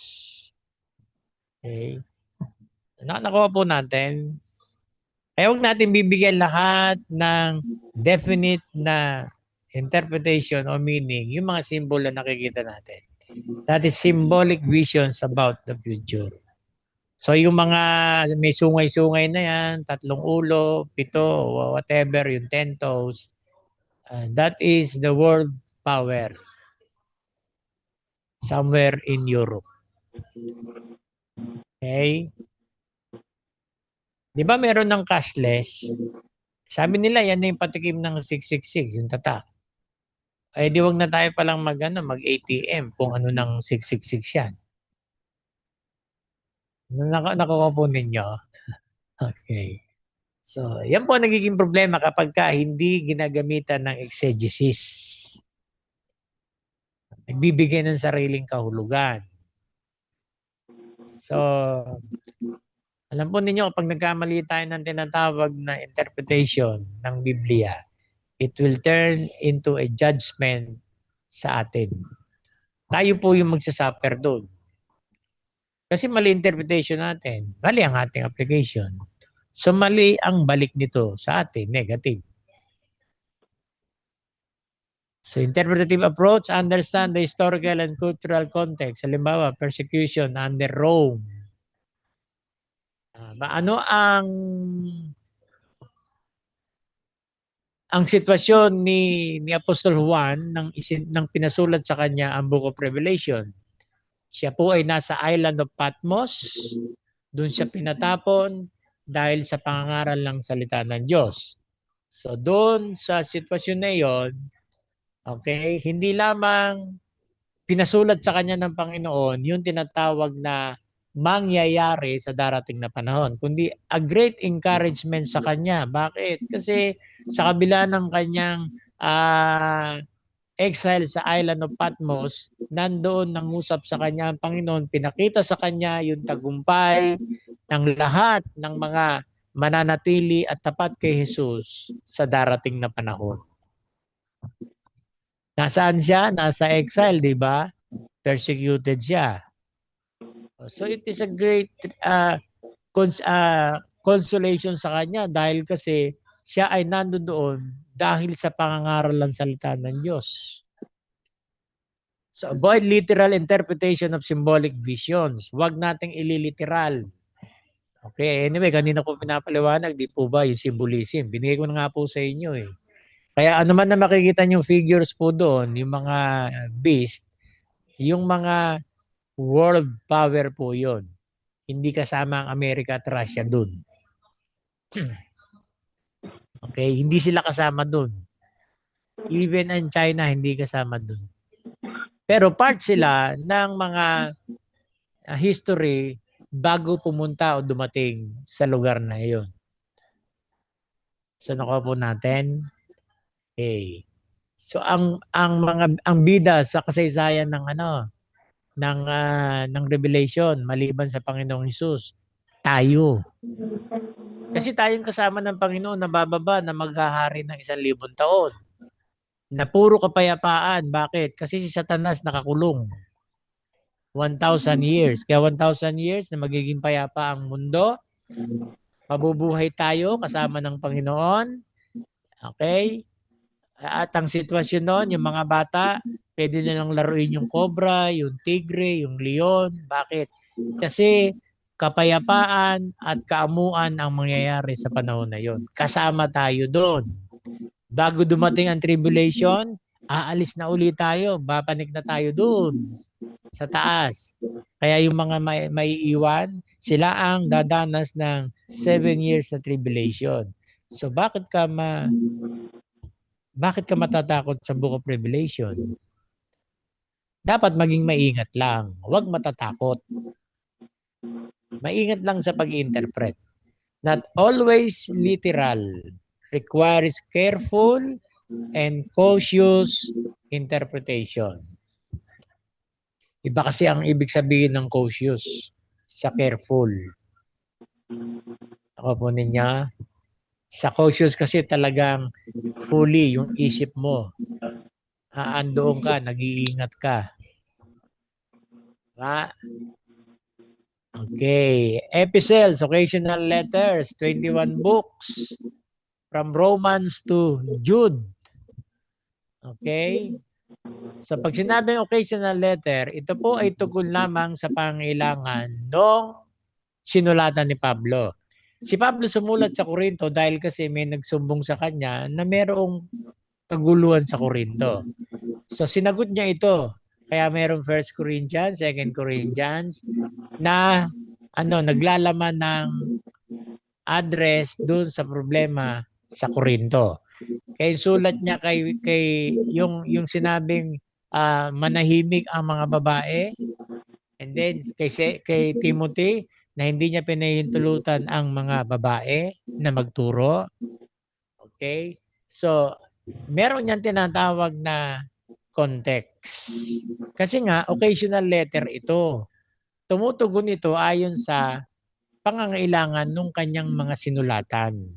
Okay? Nakuha po natin. Kaya huwag natin bibigyan lahat ng definite na interpretation o meaning yung mga symbol na nakikita natin. That is symbolic visions about the future. So yung mga may sungay-sungay na yan, 3 ulo, 7, whatever, yung 10 toes, that is the world power somewhere in Europe. Okay? Di ba meron ng cashless? Sabi nila yan na yung patikim ng 666, yung tata. Ay di wag na tayo palang mag-ATM kung ano ng 666 yan. Nakuha po ninyo? Okay. So, yan po nagiging problema kapag hindi ginagamitan ng exegesis. Nagbibigay ng sariling kahulugan. So, alam po ninyo kapag nagkamali tayo ng tinatawag na interpretation ng Biblia, it will turn into a judgment sa atin. Tayo po yung magsasuffer doon. Kasi mali interpretation natin, mali ang ating application. So mali ang balik nito sa atin, negative. So interpretative approach, understand the historical and cultural context. Halimbawa, persecution under Rome. Ano ang sitwasyon ni Apostol Juan nang pinasulat sa kanya ang Book of Revelation? Siya po ay nasa island of Patmos. Doon siya pinatapon dahil sa pangangaral ng salita ng Diyos. So doon sa sitwasyon na yon, okay, hindi lamang pinasulat sa kanya ng Panginoon yung tinatawag na mangyayari sa darating na panahon, kundi a great encouragement sa kanya. Bakit? Kasi sa kabila ng kanyang exile sa island of Patmos, nandoon nangusap sa kanya ang Panginoon, pinakita sa kanya yung tagumpay ng lahat ng mga mananatili at tapat kay Jesus sa darating na panahon. Nasaan siya? Nasa exile, di ba? Persecuted siya. So it is a great consolation sa kanya dahil kasi siya ay nandoon doon dahil sa pangangaral ng salita ng Diyos. So avoid literal interpretation of symbolic visions. Huwag nating ililiteral. Okay, anyway, kanina po pinapaliwanag, di po ba yung symbolism? Binigay ko na nga po sa inyo eh. Kaya ano man na makikita nyo figures po doon, yung mga beast, yung mga world power po yon. Hindi kasama ang Amerika at Russia doon. Okay, hindi sila kasama doon. Even ang China hindi kasama doon. Pero part sila ng mga history bago pumunta o dumating sa lugar na iyon. So nakuha po natin. Okay. So ang bida sa kasaysayan ng Revelation maliban sa Panginoong Hesus, tayo. Kasi tayong kasama ng Panginoon na bababa na maghahari ng 1,000 taon. Na puro kapayapaan. Bakit? Kasi si Satanas nakakulong. 1,000 years. Kaya 1,000 years na magiging payapa ang mundo. Mabubuhay tayo kasama ng Panginoon. Okay? At ang sitwasyon noon, yung mga bata, pwede nilang laruin yung cobra, yung tigre, yung leon. Bakit? Kasi kapayapaan at kaamuan ang mangyayari sa panahon na yon. Kasama tayo doon. Bago dumating ang tribulation, aalis na ulit tayo. Bapanik na tayo doon sa taas. Kaya yung mga maiiwan, sila ang dadanas ng 7 years na tribulation. So bakit ka Bakit ka matatakot sa Book of Revelation? Dapat maging maingat lang. Huwag matatakot. Maingat lang sa pag-interpret. Not always literal. Requires careful and cautious interpretation. Iba kasi ang ibig sabihin ng cautious sa careful. Ako po niya, sa cautious kasi talagang fully yung isip mo. Aandoon ka, nag-iingat ka. Diba? Okay. Epistles, occasional letters, 21 books. From Romans to Jude. Okay? So pag sinabing occasional letter, ito po ay tungkol lamang sa pangailangan ng sinulatan ni Pablo. Si Pablo sumulat sa Korinto dahil kasi may nagsumbong sa kanya na mayroong kaguluhan sa Korinto. So sinagot niya ito. Kaya mayroong 1 Corinthians, 2 Corinthians na naglalaman ng address doon sa problema sa Korinto. Kaya sulat niya kay yung sinabing manahimik ang mga babae, and then kay Timothy na hindi niya pinahintulutan ang mga babae na magturo. Okay? So, meron niyang tinatawag na context. Kasi nga, occasional letter ito. Tumutugon ito ayon sa pangangailangan ng kanyang mga sinulatan.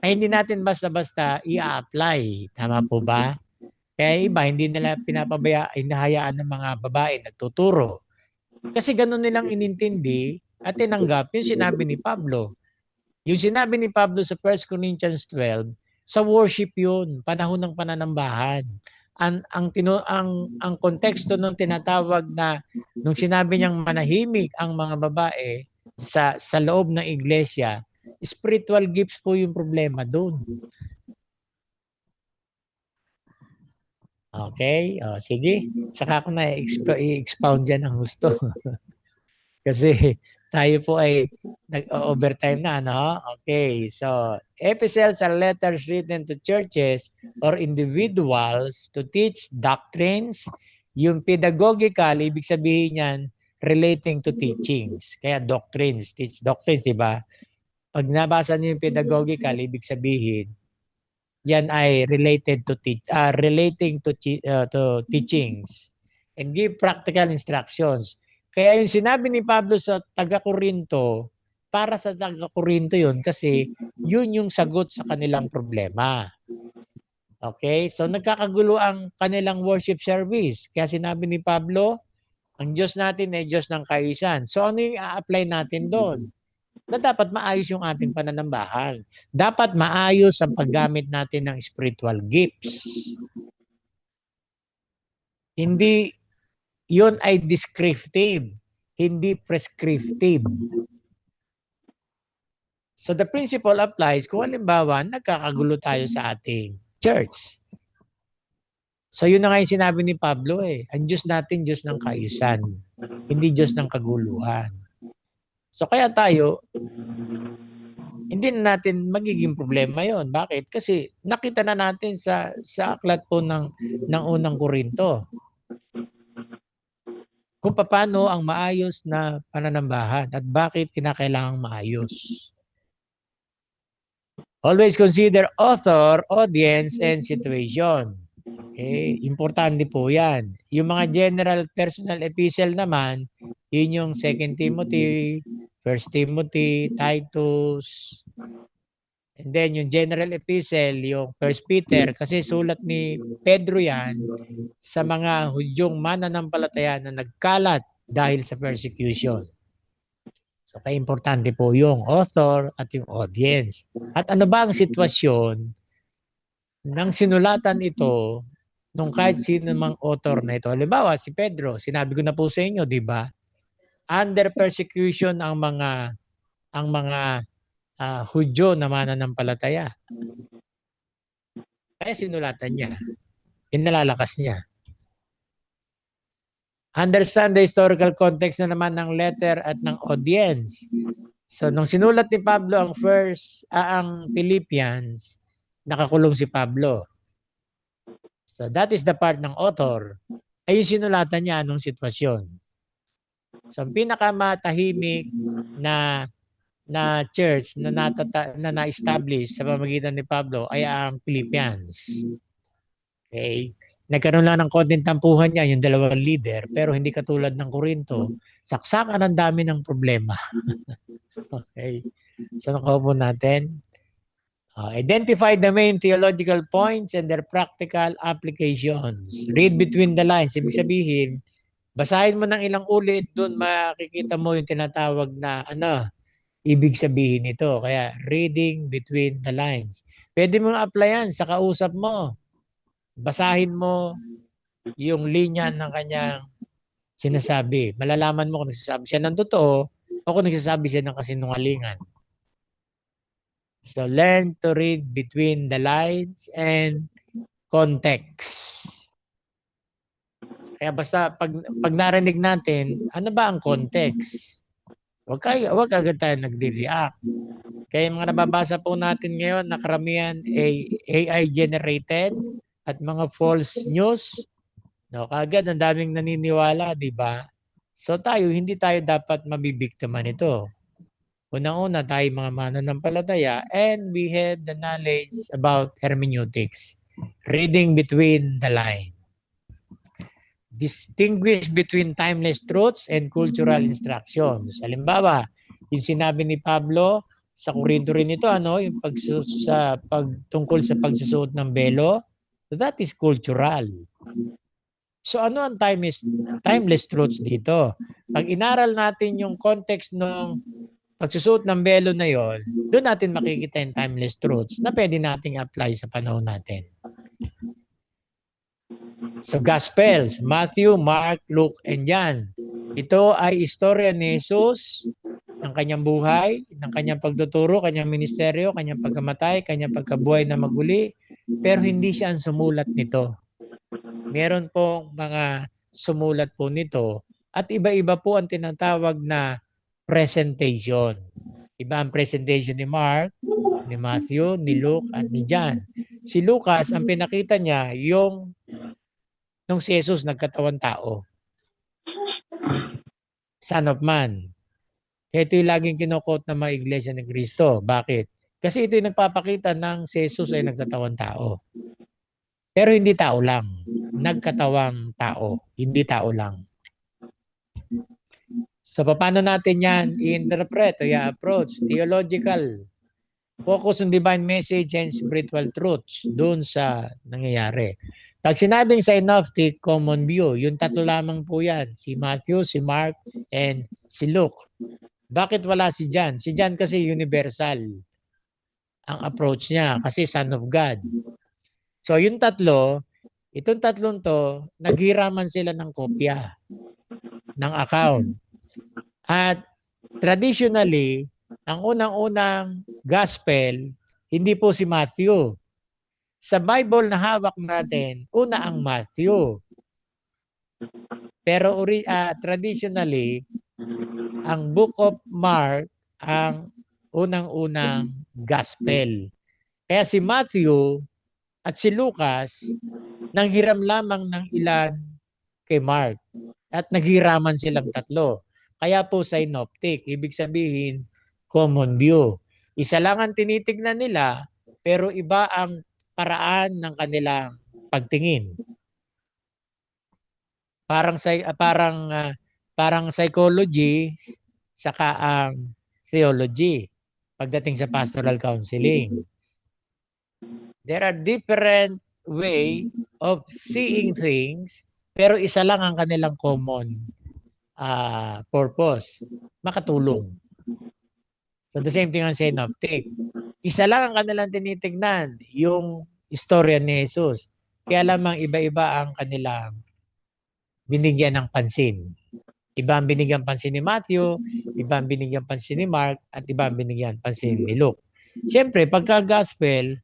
Ay hindi natin basta-basta i-apply. Tama po ba? Kaya iba, hindi nila hinahayaan ng mga babae nagtuturo. Kasi ganun nilang inintindi at tinanggap yung sinabi ni Pablo. Yung sinabi ni Pablo sa 1 Corinthians 12, sa worship yun, panahon ng pananambahan. Ang konteksto nung tinatawag na nung sinabi niyang manahimik ang mga babae sa loob ng iglesia, spiritual gifts po yung problema doon. Okay? O, sige. Saka ko na i-expound dyan ang gusto. Kasi tayo po ay nag-overtime na, no? Okay. So, epistles are letters written to churches or individuals to teach doctrines. Yung pedagogical, ibig sabihin yan, relating to teachings. Kaya doctrines, teach doctrines, di ba? Pag nabasa niyo yung pedagogical, ibig sabihin, yan ay related to relating to teachings and give practical instructions. Kaya yung sinabi ni Pablo sa taga-Korinto, para sa taga-Korinto yun kasi yun yung sagot sa kanilang problema. Okay? So nagkakagulo ang kanilang worship service. Kaya sinabi ni Pablo, ang Diyos natin ay Diyos ng kaisan. So ano yung a-apply natin doon? Na dapat maayos yung ating pananambahan. Dapat maayos ang paggamit natin ng spiritual gifts. Hindi, yun ay descriptive, hindi prescriptive. So the principle applies kung halimbawa nagkakagulo tayo sa ating church. So yun na nga yung sinabi ni Pablo ang Diyos natin, Diyos ng kaayusan, hindi Diyos ng kaguluhan. So kaya tayo, hindi na natin magiging problema yon. Bakit? Kasi nakita na natin sa aklat po ng unang Korinto kung paano ang maayos na pananambahan at bakit kinakailangang maayos. Always consider author, audience, and situation. Okay? Importante po yan. Yung mga general personal epistle naman, yun yung 2 Timothy, 1 Timothy, Titus, and then yung general epistle, yung 1 Peter, kasi sulat ni Pedro yan sa mga Hudyong mananampalataya na nagkalat dahil sa persecution. So kaya importante po yung author at yung audience. At ano ba ang sitwasyon ng sinulatan ito nung kahit sino mang author na ito? Halimbawa, si Pedro, sinabi ko na po sa inyo, di ba? Under persecution ang mga Hudyo na mananampalataya. Kaya sinulatan niya. Inalalakas niya. Understand the historical context na naman ng letter at ng audience. So nung sinulat ni Pablo ang Philippians, nakakulong si Pablo. So that is the part ng author. Ay yung sinulatan niya anong sitwasyon. So ang pinakamatahimik na church na na-establish sa pamamagitan ni Pablo ay ang Philippians. Okay? Nagkaroon lang ng konting tampuhan niya yung dalawang leader, pero hindi katulad ng Corinto. Saksakan ang dami ng problema. Okay? So nakuha po natin. Identify the main theological points and their practical applications. Read between the lines. Ibig sabihin, basahin mo ng ilang ulit, doon makikita mo yung tinatawag na ibig sabihin nito. Kaya reading between the lines. Pwede mo applyan sa kausap mo. Basahin mo yung linya ng kanyang sinasabi. Malalaman mo kung nagsasabi siya ng totoo o kung nagsasabi siya ng kasinungalingan. So learn to read between the lines and context. Kaya basta pag narinig natin, ano ba ang context? Wag agad tayo nagre-react. Kaya mga nababasa po natin ngayon na karamihan ay AI generated at mga false news. No, kagad ang daming naniniwala, di ba? So hindi tayo dapat mabibiktima nito. Unang-una tayo mga mananampalataya and we have the knowledge about hermeneutics. Reading between the line. Distinguish between timeless truths and cultural instructions. Halimbawa, yung sinabi ni Pablo sa Corinto rin ito, yung tungkol sa pagsusuot ng belo, that is cultural. So ano ang timeless truths dito? Pag inaral natin yung context ng pagsusuot ng belo na yon, doon natin makikita yung timeless truths na pwede nating apply sa panahon natin. So Gospels, Matthew, Mark, Luke, and John. Ito ay istorya ni Jesus, ng kanyang buhay, ng kanyang pagtuturo, kanyang ministeryo, kanyang pagkamatay, kanyang pagkabuhay na maguli, pero hindi siya ang sumulat nito. Meron pong mga sumulat po nito at iba-iba po ang tinatawag na presentation. Iba ang presentation ni Mark, ni Matthew, ni Luke, at ni John. Si Lucas, ang pinakita niya, nung si Jesus nagkatawan tao. Son of Man. Kaya ito yung laging kinukot ng mga iglesia ni Cristo. Bakit? Kasi ito yung nagpapakita ng si Jesus ay nagkatawan tao. Pero hindi tao lang. Nagkatawang tao. Hindi tao lang. So, paano natin yan i-interpret o i-approach? Theological. Focus on divine message and spiritual truths doon sa nangyayari. Pag sinabing synoptic common view, yung tatlo lamang po yan. Si Matthew, si Mark, and si Luke. Bakit wala si John? Si John kasi universal ang approach niya kasi Son of God. So yung itong tatlong to, naghiraman sila ng kopya ng account. At traditionally, ang unang-unang gospel, hindi po si Matthew. Sa Bible na hawak natin, una ang Matthew. Pero traditionally, ang Book of Mark ang unang-unang gospel. Kaya si Matthew at si Lucas nanghiram lamang ng ilan kay Mark at naghiraman silang tatlo. Kaya po synoptic, ibig sabihin common view. Isa lang ang tinitignan nila pero iba ang paraan ng kanilang pagtingin. Parang psychology saka ang theology pagdating sa pastoral counseling. There are different way of seeing things pero isa lang ang kanilang common purpose, makatulong. So the same thing ang synoptic. Isa lang ang kanilang tinitignan, yung istorya ni Jesus. Kaya lamang iba-iba ang kanilang binigyan ng pansin. Iba ang binigyan pansin ni Matthew, iba ang binigyan pansin ni Mark, at iba ang binigyan pansin ni Luke. Siyempre, pagka gospel,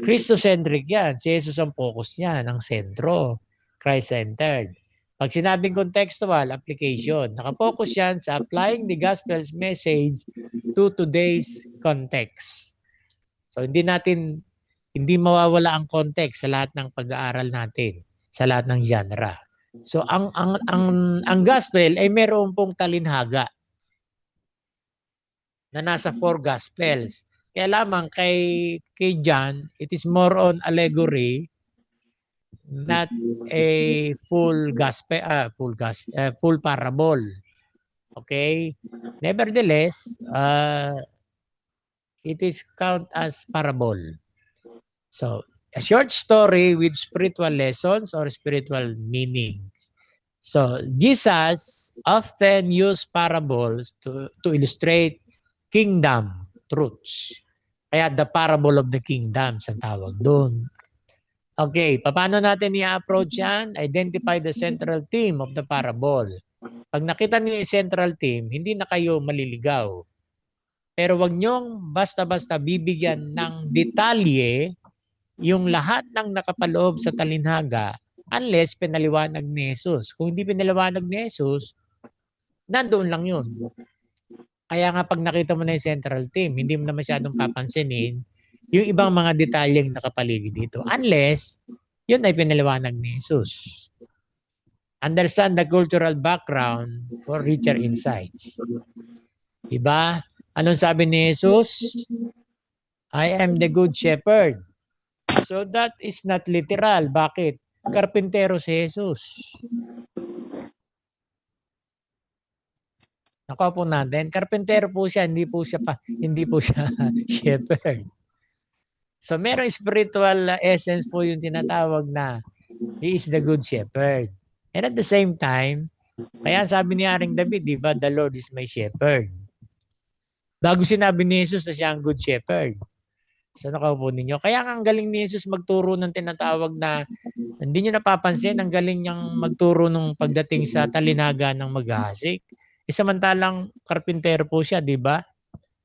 Christocentric yan. Si Jesus ang focus niya, ang sentro. Christ-centered. Pag sinabing contextual, application. Nakapokus yan sa applying the gospel's message to today's context. So, hindi natin hindi mawawala ang context sa lahat ng pag-aaral natin, sa lahat ng genre. So ang gospel ay meron pong talinhaga na nasa 4 gospels. Kaya lamang kay John, it is more on allegory, not a full parable. Okay? Nevertheless, it is count as parable. So, a short story with spiritual lessons or spiritual meanings. So, Jesus often used parables to illustrate kingdom truths. Kaya the parable of the kingdoms ang tawag doon. Okay, paano natin i-approach yan? Identify the central theme of the parable. Pag nakita niyo yung central theme, hindi na kayo maliligaw. Pero wag niyong basta-basta bibigyan ng detalye yung lahat ng nakapaloob sa talinhaga unless pinaliwanag ni Jesus. Kung hindi pinaliwanag ni Jesus, nandoon lang yun. Kaya nga pag nakita mo na yung central theme, hindi mo na masyadong papansinin yung ibang mga detalyeng nakapaligid dito. Unless, yun ay pinaliwanag ni Jesus. Understand the cultural background for richer insights. Diba? Anong sabi ni Jesus? I am the good shepherd. So that is not literal. Bakit? Karpintero si Jesus. Nakuha po natin, karpintero po siya, hindi po siya shepherd. So merong spiritual essence po yung tinatawag na he is the good shepherd. And at the same time, kaya sabi ni Haring David, di ba, the Lord is my shepherd. Bago sinabi ni Jesus na siya ang good shepherd. So nakaupo ninyo. Kaya nga ang galing ni Jesus magturo ng tinatawag na, hindi nyo napapansin, ang galing niyang magturo nung pagdating sa talinaga ng maghahasik. Samantalang karpintero po siya, di ba?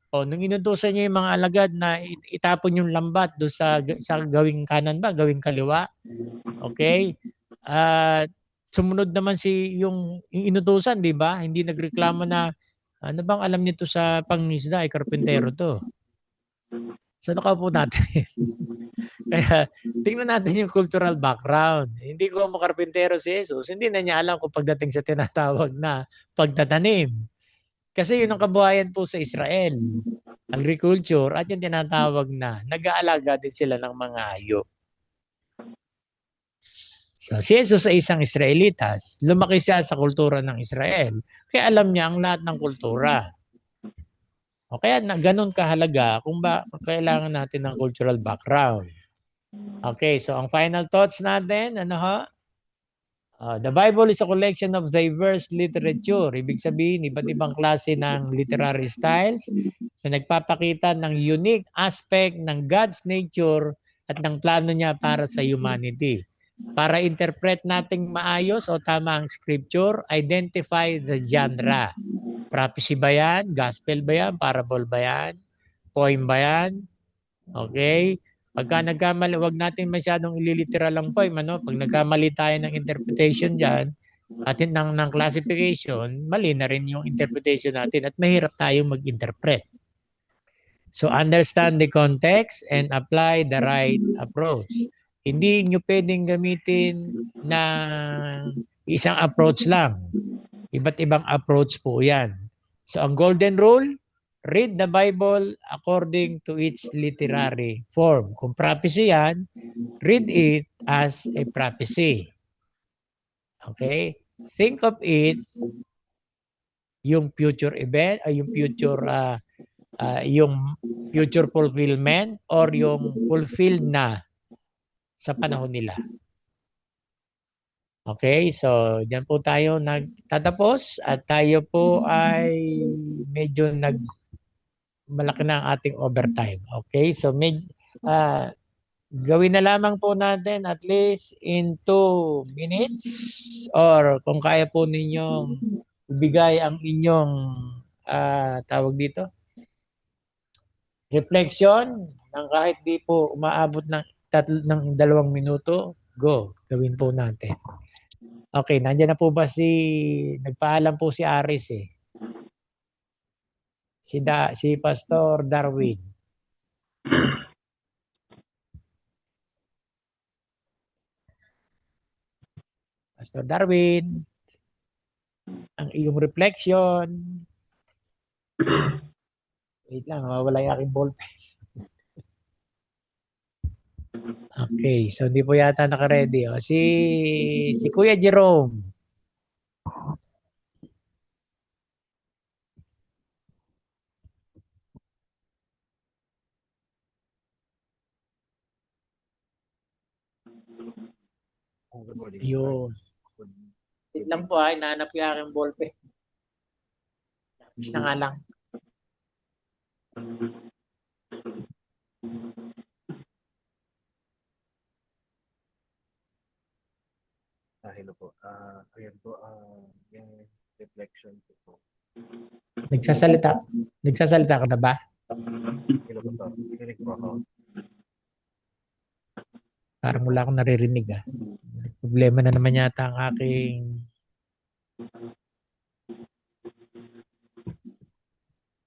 O, nung inutusan niya yung mga alagad na itapon yung lambat doon sa gawing kanan ba, gawing kaliwa. Okay? Sumunod naman yung inutusan, di ba? Hindi nagreklamo na, ano bang alam nito sa pangisda, ay karpintero to. So nakaupo natin. Kaya tingnan natin yung cultural background. Hindi ko makarpintero si Jesus, hindi na niya alam kung pagdating sa tinatawag na pagtatanim. Kasi yun ang kabuhayan po sa Israel. Agriculture at yung tinatawag na nag-aalaga din sila ng mga hayop. So si Jesus ay isang Israelitas. Lumaki siya sa kultura ng Israel. Kaya alam niya ang lahat ng kultura. O kaya ganun kahalaga kung ba kailangan natin ng cultural background. Okay, so ang final thoughts natin, ano ha? The Bible is a collection of diverse literature. Ibig sabihin, iba't ibang klase ng literary styles na nagpapakita ng unique aspect ng God's nature at ng plano niya para sa humanity. Para interpret nating maayos o tama ang scripture, identify the genre. Prophecy ba yan? Gospel ba yan? Parable ba yan? Poem ba yan? Okay? Pagka nagkamali, wag natin masyadong ililiteral ang poem. Ano? Pag nagkamali tayo ng interpretation dyan, at ng classification, mali na rin yung interpretation natin at mahirap tayong mag-interpret. So understand the context and apply the right approach. Hindi nyo pwedeng gamitin na isang approach lang. Iba't ibang approach po yan. So ang golden rule, read the Bible according to its literary form. Kung prophecy yan, read it as a prophecy. Okay? Think of it yung future event, yung future fulfillment or yung fulfilled na sa panahon nila. Okay, so diyan po tayo nagtatapos at tayo po ay medyo malaki na ang ating overtime. Okay, so gawin na lamang po natin at least in 2 minutes or kung kaya po ninyong ibigay ang inyong tawag dito, reflection ng kahit di po umaabot ng 2 minuto, go, gawin po natin. Okay, nandiyan na po ba nagpaalam po si Aris eh. Si Pastor Darwin. Pastor Darwin, ang iyong reflection. Wait lang, wala yung aking ballpen. Okay, so hindi po yata naka-ready. O, si Kuya Jerome. Yun. Wait lang po hinahanap yung aking ballpen. Tapos na nga lang. Hello po. Ayan po, yung reflection ko po. Nagsasalita ka na ba? Hello po, sir. Kinig po ako. Parang wala akong naririnig ah. Problema na naman yata ang aking...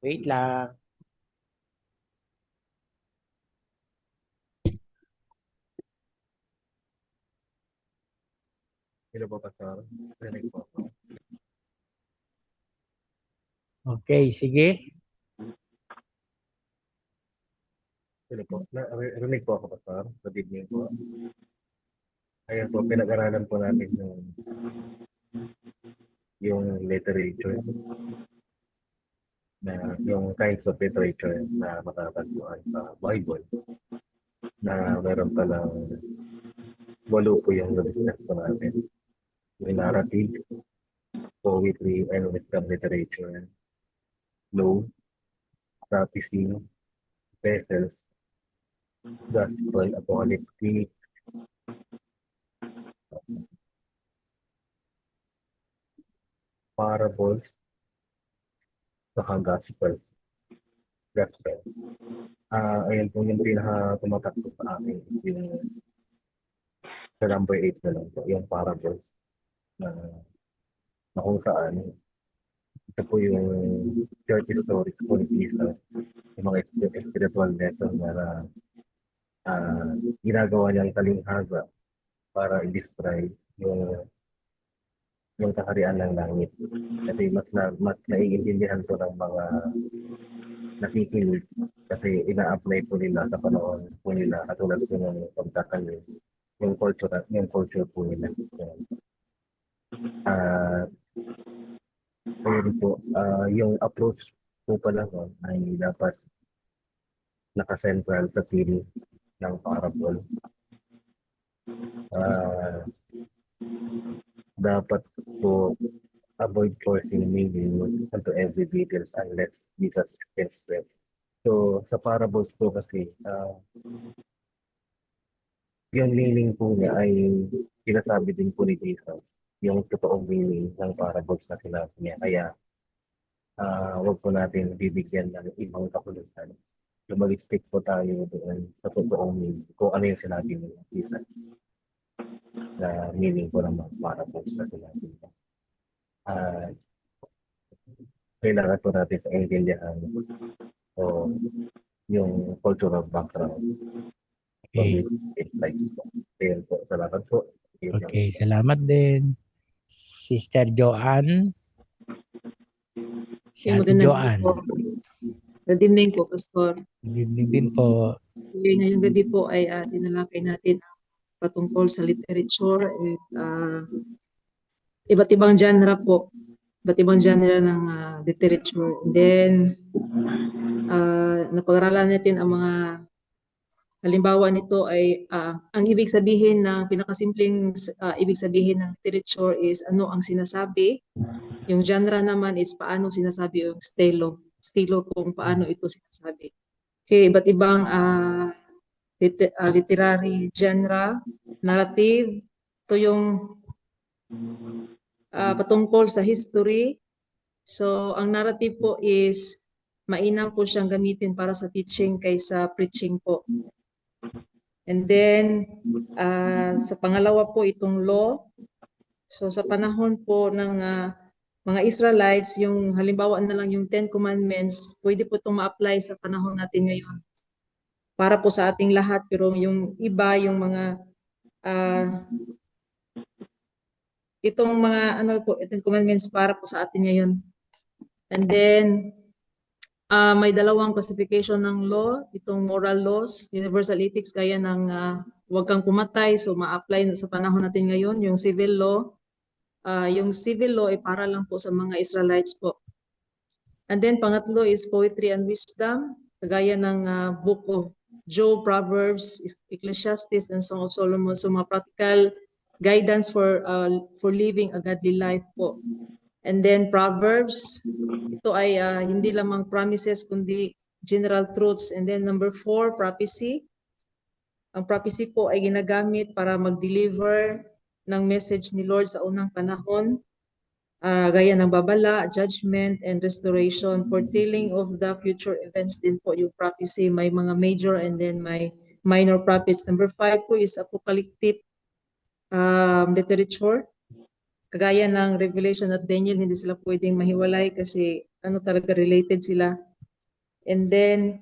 Wait lang. Hello po, Pastor. Kinig po ako. Okay, sige. Hello po. Rinig po ako, Pastor. Good evening po. Ayan po, pinag-aralan po natin yung literature na yung kinds of literature na matatagpuan sa Bible na meron palang 8 po yung na-discuss po natin. Yung narrative, poetry, and wisdom literature, law, prophecy, epistles, gospel, apocalyptic, parables, saka gospel. Gospel. Ayun po yung pinaka tumatak po sa akin, yung sa number 8 na lang po, yung parables na kung saan ito po yung church stories po ni Jesus, yung mga spiritual lesson na ginagawa niyang talinghaga para i-describe yung kaharian ng langit. Kasi mas naiintindihan po ng mga nakikinig kasi ina-apply po nila sa panahon po nila katulad po ng pagkakalim yung culture po nila. Ayun po, yung approach po pala nun ay dapat nakasentral sa theme ng parable. Dapat po avoid forcing meaning into every details unless Jesus can spread. So, sa parables po kasi, yung meaning po niya ay sinasabi din po ni Jesus, yung totoong meaning ng parables na sinabi niya. Kaya, wag po natin bibigyan ng ibang kapulutan. Lumalistik po tayo doon sa totoong meaning, kung ano yung sinabi ni Jesus na meaning po ng mga parables na sinabi niya. Kailangan po natin sa intindihan o yung cultural background. Okay. Insights po. Ayun po. Salamat po. Okay, salamat din. Sister Joanne. Si Ate Joanne. Good evening po, Pastor. Good evening din po. Ngayong gabi po ay tinalakay natin ang patungkol sa literature at iba't ibang genre po. Iba't ibang genre ng literature. And then, napag-aralan natin ang mga halimbawa nito ay ang ibig sabihin ng pinakasimpleng ibig sabihin ng literature is ano ang sinasabi. Yung genre naman is paano sinasabi yung estilo kung paano ito sinasabi. Okay, iba't ibang literary genre, narrative, ito yung patungkol sa history. So, ang narrative po is mainam po siyang gamitin para sa teaching kaysa preaching po. And then, sa pangalawa po itong law. So, sa panahon po ng mga Israelites, yung halimbawa na lang yung 10 Commandments, pwede po itong ma-apply sa panahon natin ngayon. Para po sa ating lahat, pero yung iba, yung mga itong mga ano po, itong commandments para po sa atin ngayon. And then, may dalawang classification ng law, itong moral laws, universal ethics, gaya ng huwag kang pumatay, so ma-apply sa panahon natin ngayon, yung civil law. Yung civil law ay para lang po sa mga Israelites po. And then pangatlo is poetry and wisdom, kagaya ng Book of Job, Proverbs, Ecclesiastes, and Song of Solomon. So mga practical guidance for living a godly life po. And then Proverbs, ito ay hindi lamang promises kundi general truths. And then number 4, prophecy. Ang prophecy po ay ginagamit para mag-deliver ng message ni Lord sa unang panahon. Gaya ng babala, judgment, and restoration, foretelling of the future events din po yung prophecy. May mga major and then may minor prophets. Number 5 po is apocalyptic literature. Kagaya ng Revelation at Daniel, hindi sila pwedeng mahiwalay kasi ano talaga related sila. And then,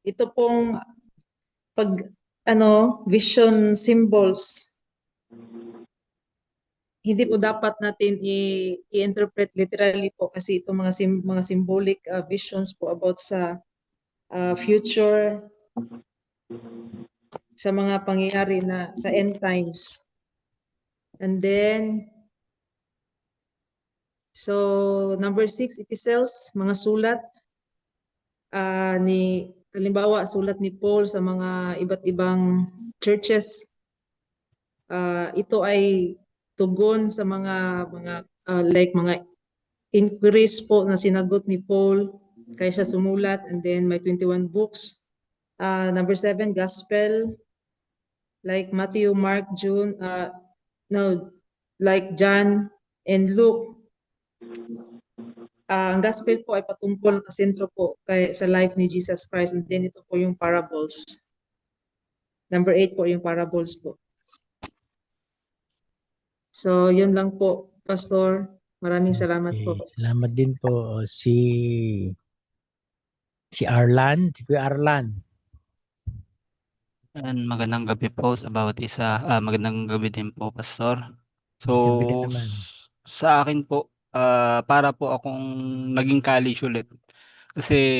ito pong vision symbols, hindi po dapat natin i-interpret literally po kasi itong mga symbolic visions po about sa future, sa mga pangyayari na sa end times. And then, so number 6, epistles, mga sulat halimbawa, sulat ni Paul sa mga iba't ibang churches. Ito ay tugon sa mga like mga inquiries po na sinagot ni Paul kaya siya sumulat. And then may 21 books. Number 7, gospel, like Matthew, Mark, like John and Luke. Ang gospel po ay patungkol sa sentro po sa life ni Jesus Christ. And then ito po yung parables. Number 8 po yung parables po. So, yun lang po, Pastor. Maraming salamat po. Salamat din po si Arlan, si Kuya Arlan. And magandang gabi po sa bawat isa. Magandang gabi din po, Pastor. So, Gabi din naman. sa akin po, para po akong naging college ulit. Kasi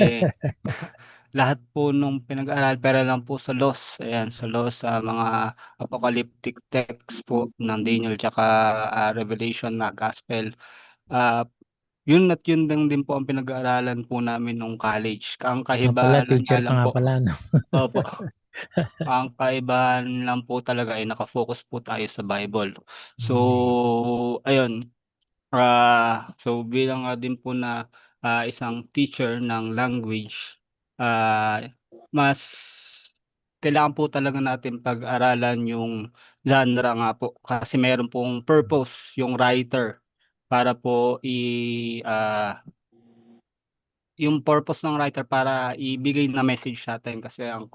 lahat po nung pinag-aaral pera lang po sa laws. Ayan, sa laws, sa mga apocalyptic text po ng Daniel tsaka Revelation na gospel. Yun at yun lang din po ang pinag-aaralan po namin nung college. Ang Pala, kahibahan teacher nga ka lang nga po, pala, no? opo, ang kaibahan lang po talaga ay nakafocus po tayo sa Bible. So, ayun. So bilang nga din po na isang teacher ng language, mas kailangan po talaga natin pag-aralan yung genre nga po kasi meron pong purpose yung writer para po yung purpose ng writer para ibigay na message sa atin kasi ang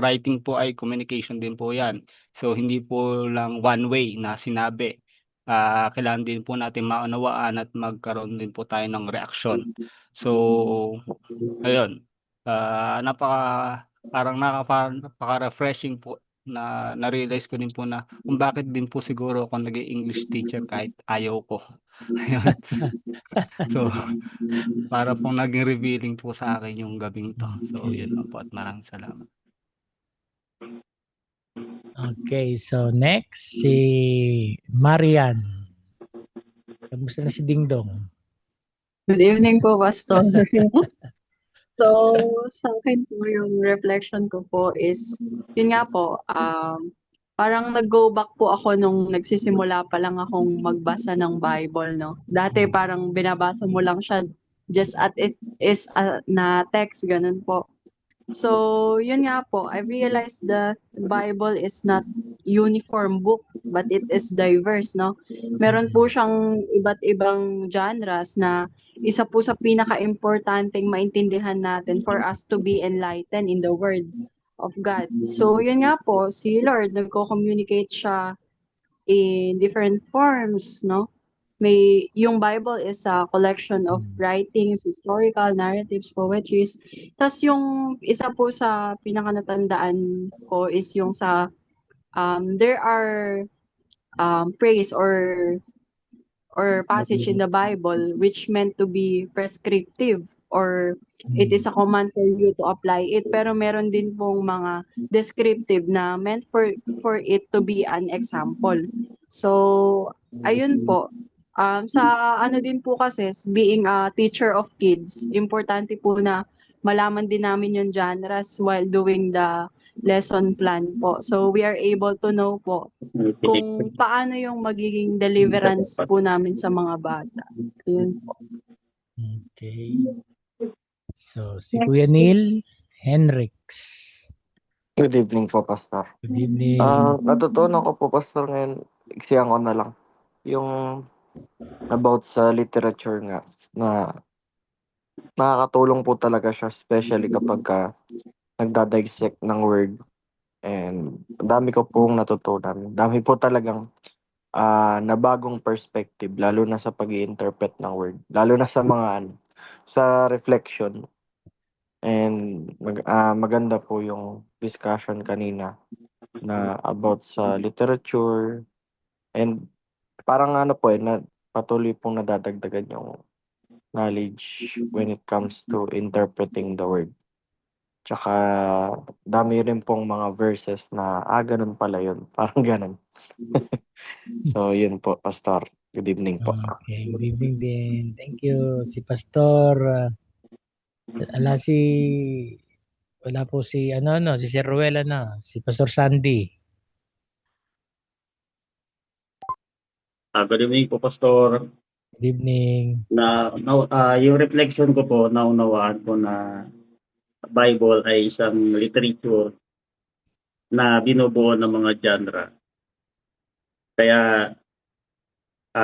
writing po ay communication din po 'yan. So hindi po lang one way na sinabi. Kailangan din po natin maunawaan at magkaroon din po tayo ng reaksyon. So ayun, napaka-refreshing po na na-realize ko din po na kung bakit din po siguro ako naging English teacher kahit ayaw ko. Ayun. So, para pong naging revealing po sa akin yung gabing 'to. So, yun lang po at maraming salamat. Okay, so next, si Marian. Kamusta na si Dingdong? Good evening po, Pastor. So, sa akin po yung reflection ko po is, yun nga po, parang nag-go back po ako nung nagsisimula pa lang akong magbasa ng Bible, no? Dati parang binabasa mo lang siya just at it is na text, ganun po. So, yun nga po, I realized that the Bible is not uniform book, but it is diverse, no? Meron po siyang iba't ibang genres na isa po sa pinaka-importanteng maintindihan natin for us to be enlightened in the Word of God. So, yun nga po, si Lord, nagko-communicate siya in different forms, no? Yung Bible is a collection of writings, historical, narratives, poetries. Tapos yung isa po sa pinakanatandaan ko is yung sa there are phrase or passage in the Bible which meant to be prescriptive or it is a command for you to apply it, pero meron din pong mga descriptive na meant for it to be an example. So ayun po, sa ano din po kasi being a teacher of kids, importante po na malaman din namin yung genres while doing the lesson plan po. So we are able to know po kung paano yung magiging deliverance po namin sa mga bata. Yun po. Okay. So, si Kuya Neil Henricks. Good evening po, Pastor. Good evening. Natutunan ko po, Pastor, ngayon, iksiyang ko na lang, yung about sa literature nga, na nakakatulong po talaga siya, especially kapag nagdadissect ng word. And dami ko pong natutunan. Dami po talagang na bagong perspective, lalo na sa pag-i-interpret ng word. Lalo na sa mga sa reflection. And maganda po yung discussion kanina na about sa literature. And parang po na patuloy pong nadadagdagan yung knowledge when it comes to interpreting the word. Tsaka dami rin pong mga verses na ganun pala yun. Parang ganun. So yun po, Pastor. Good evening po. Okay, good evening din. Thank you. Si Pastor, wala po si si Sir Ruel, si Pastor Sandy. Good evening po, Pastor. Good evening. Yung reflection ko po, naunawaan ko na Bible ay isang literature na binubuo ng mga genre. Kaya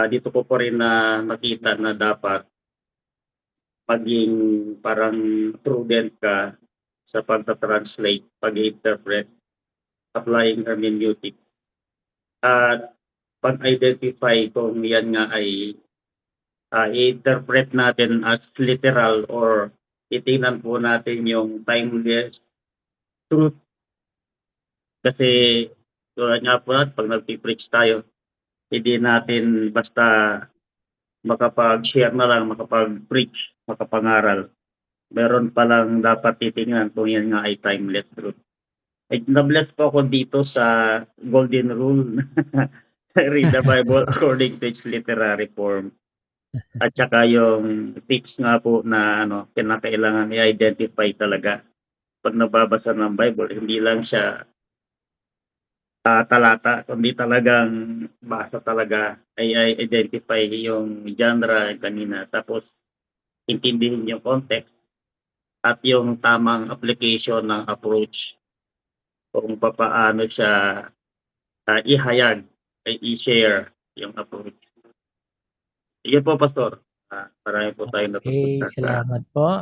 dito ko po rin na makita na dapat maging parang prudent ka sa pagta-translate, pag-interpret, applying hermeneutics. At pag-identify kung yan nga ay i-interpret natin as literal or itingnan po natin yung timeless truth. Kasi tulad nga po natin, pag nag-preach tayo, hindi natin basta makapag-share na lang, makapag-preach, makapangaral. Meron palang dapat titingnan kung yan nga ay timeless truth. Na-bless po ako dito sa golden rule. Read the Bible according to its literary form. At saka yung tips nga po na kinakailangan i-identify talaga pag nababasa ng Bible, hindi lang siya talata, kundi talagang basa talaga ay identify yung genre kanina, tapos intindihin yung context at yung tamang application ng approach kung paano siya ihayag, ay i-share yung approach. Iyon po, Pastor. Marami po tayong Okay, natutunan. salamat po.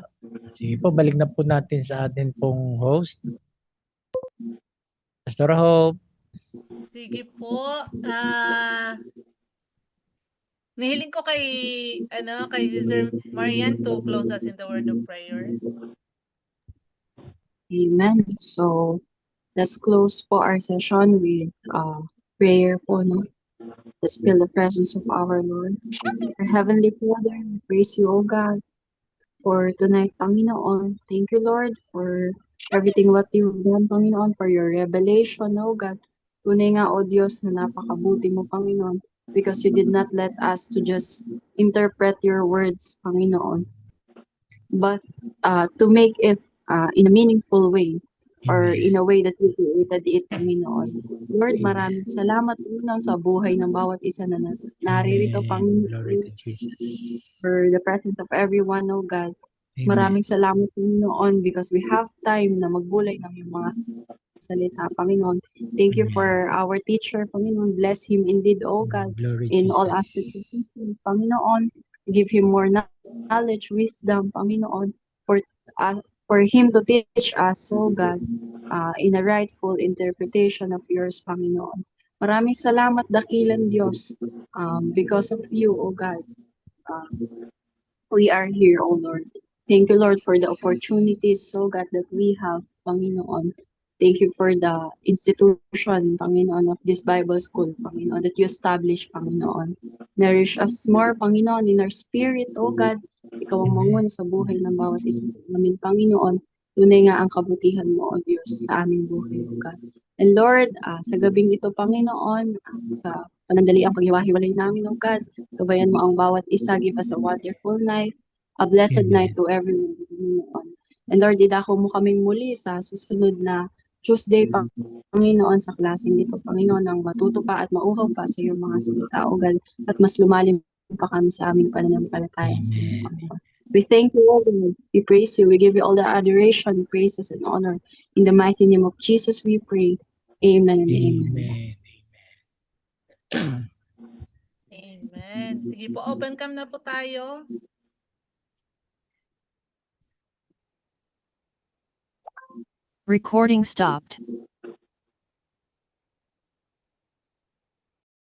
Sige po, balik na po natin sa atin pong host. Pastor Hope. Sige po. Nihiling ko kay Sir Marian to close us in the word of prayer. Amen. So let's close po our session with prayer po, no? Let's feel the presence of our Lord. Our Heavenly Father, we praise you, O God, for tonight, Panginoon. Thank you, Lord, for everything what you've done, Panginoon, for your revelation, O God. Tunay nga, O Diyos, na napakabuti mo, Panginoon, because you did not let us to just interpret your words, Panginoon, but to make it in a meaningful way, or in a way that you created it, Panginoon. Lord, maraming salamat, Panginoon, sa buhay ng bawat isa na naririto, Glory Panginoon, to Jesus. for the presence of everyone, oh God. Amen. Maraming salamat, Panginoon, because we have time na magbulay ng iyong mga salita, Panginoon. Thank you for our teacher, Panginoon. Bless him indeed, oh God, Glory in all Jesus. aspects of his life, Panginoon. Give him more knowledge, wisdom, Panginoon, for him to teach us, oh God, in a rightful interpretation of yours, Panginoon. Maraming salamat, dakilang Diyos, because of you, oh God. We are here, oh Lord. Thank you, Lord, for the opportunities, oh God, that we have, Panginoon, Thank you for the institution, Panginoon, of this Bible school, Panginoon, that you established, Panginoon. Nourish us more, Panginoon, in our spirit, O God. Ikaw ang manguna sa buhay ng bawat isa sa amin, Panginoon. Tunay nga ang kabutihan mo, O Diyos, sa aming buhay, O God. And Lord, sa gabing ito, Panginoon, sa panandali ang paghiwa-hiwalay namin, O God, gabayan mo ang bawat isa. Give us a wonderful night, a blessed night to everyone, Panginoon. And Lord, idako mo kaming muli sa susunod na Tuesday, Panginoon, sa klaseng ito, Panginoon, nang matuto pa at mauhaw pa sa iyong mga salita, O God, at mas lumalim pa kami sa aming pananampalataya sa iyo, Panginoon. We thank you, Lord. We praise you. We give you all the adoration, praises, and honor. In the mighty name of Jesus, we pray. Amen and amen. Amen. Amen. Sige po, open cam na po tayo. Recording stopped.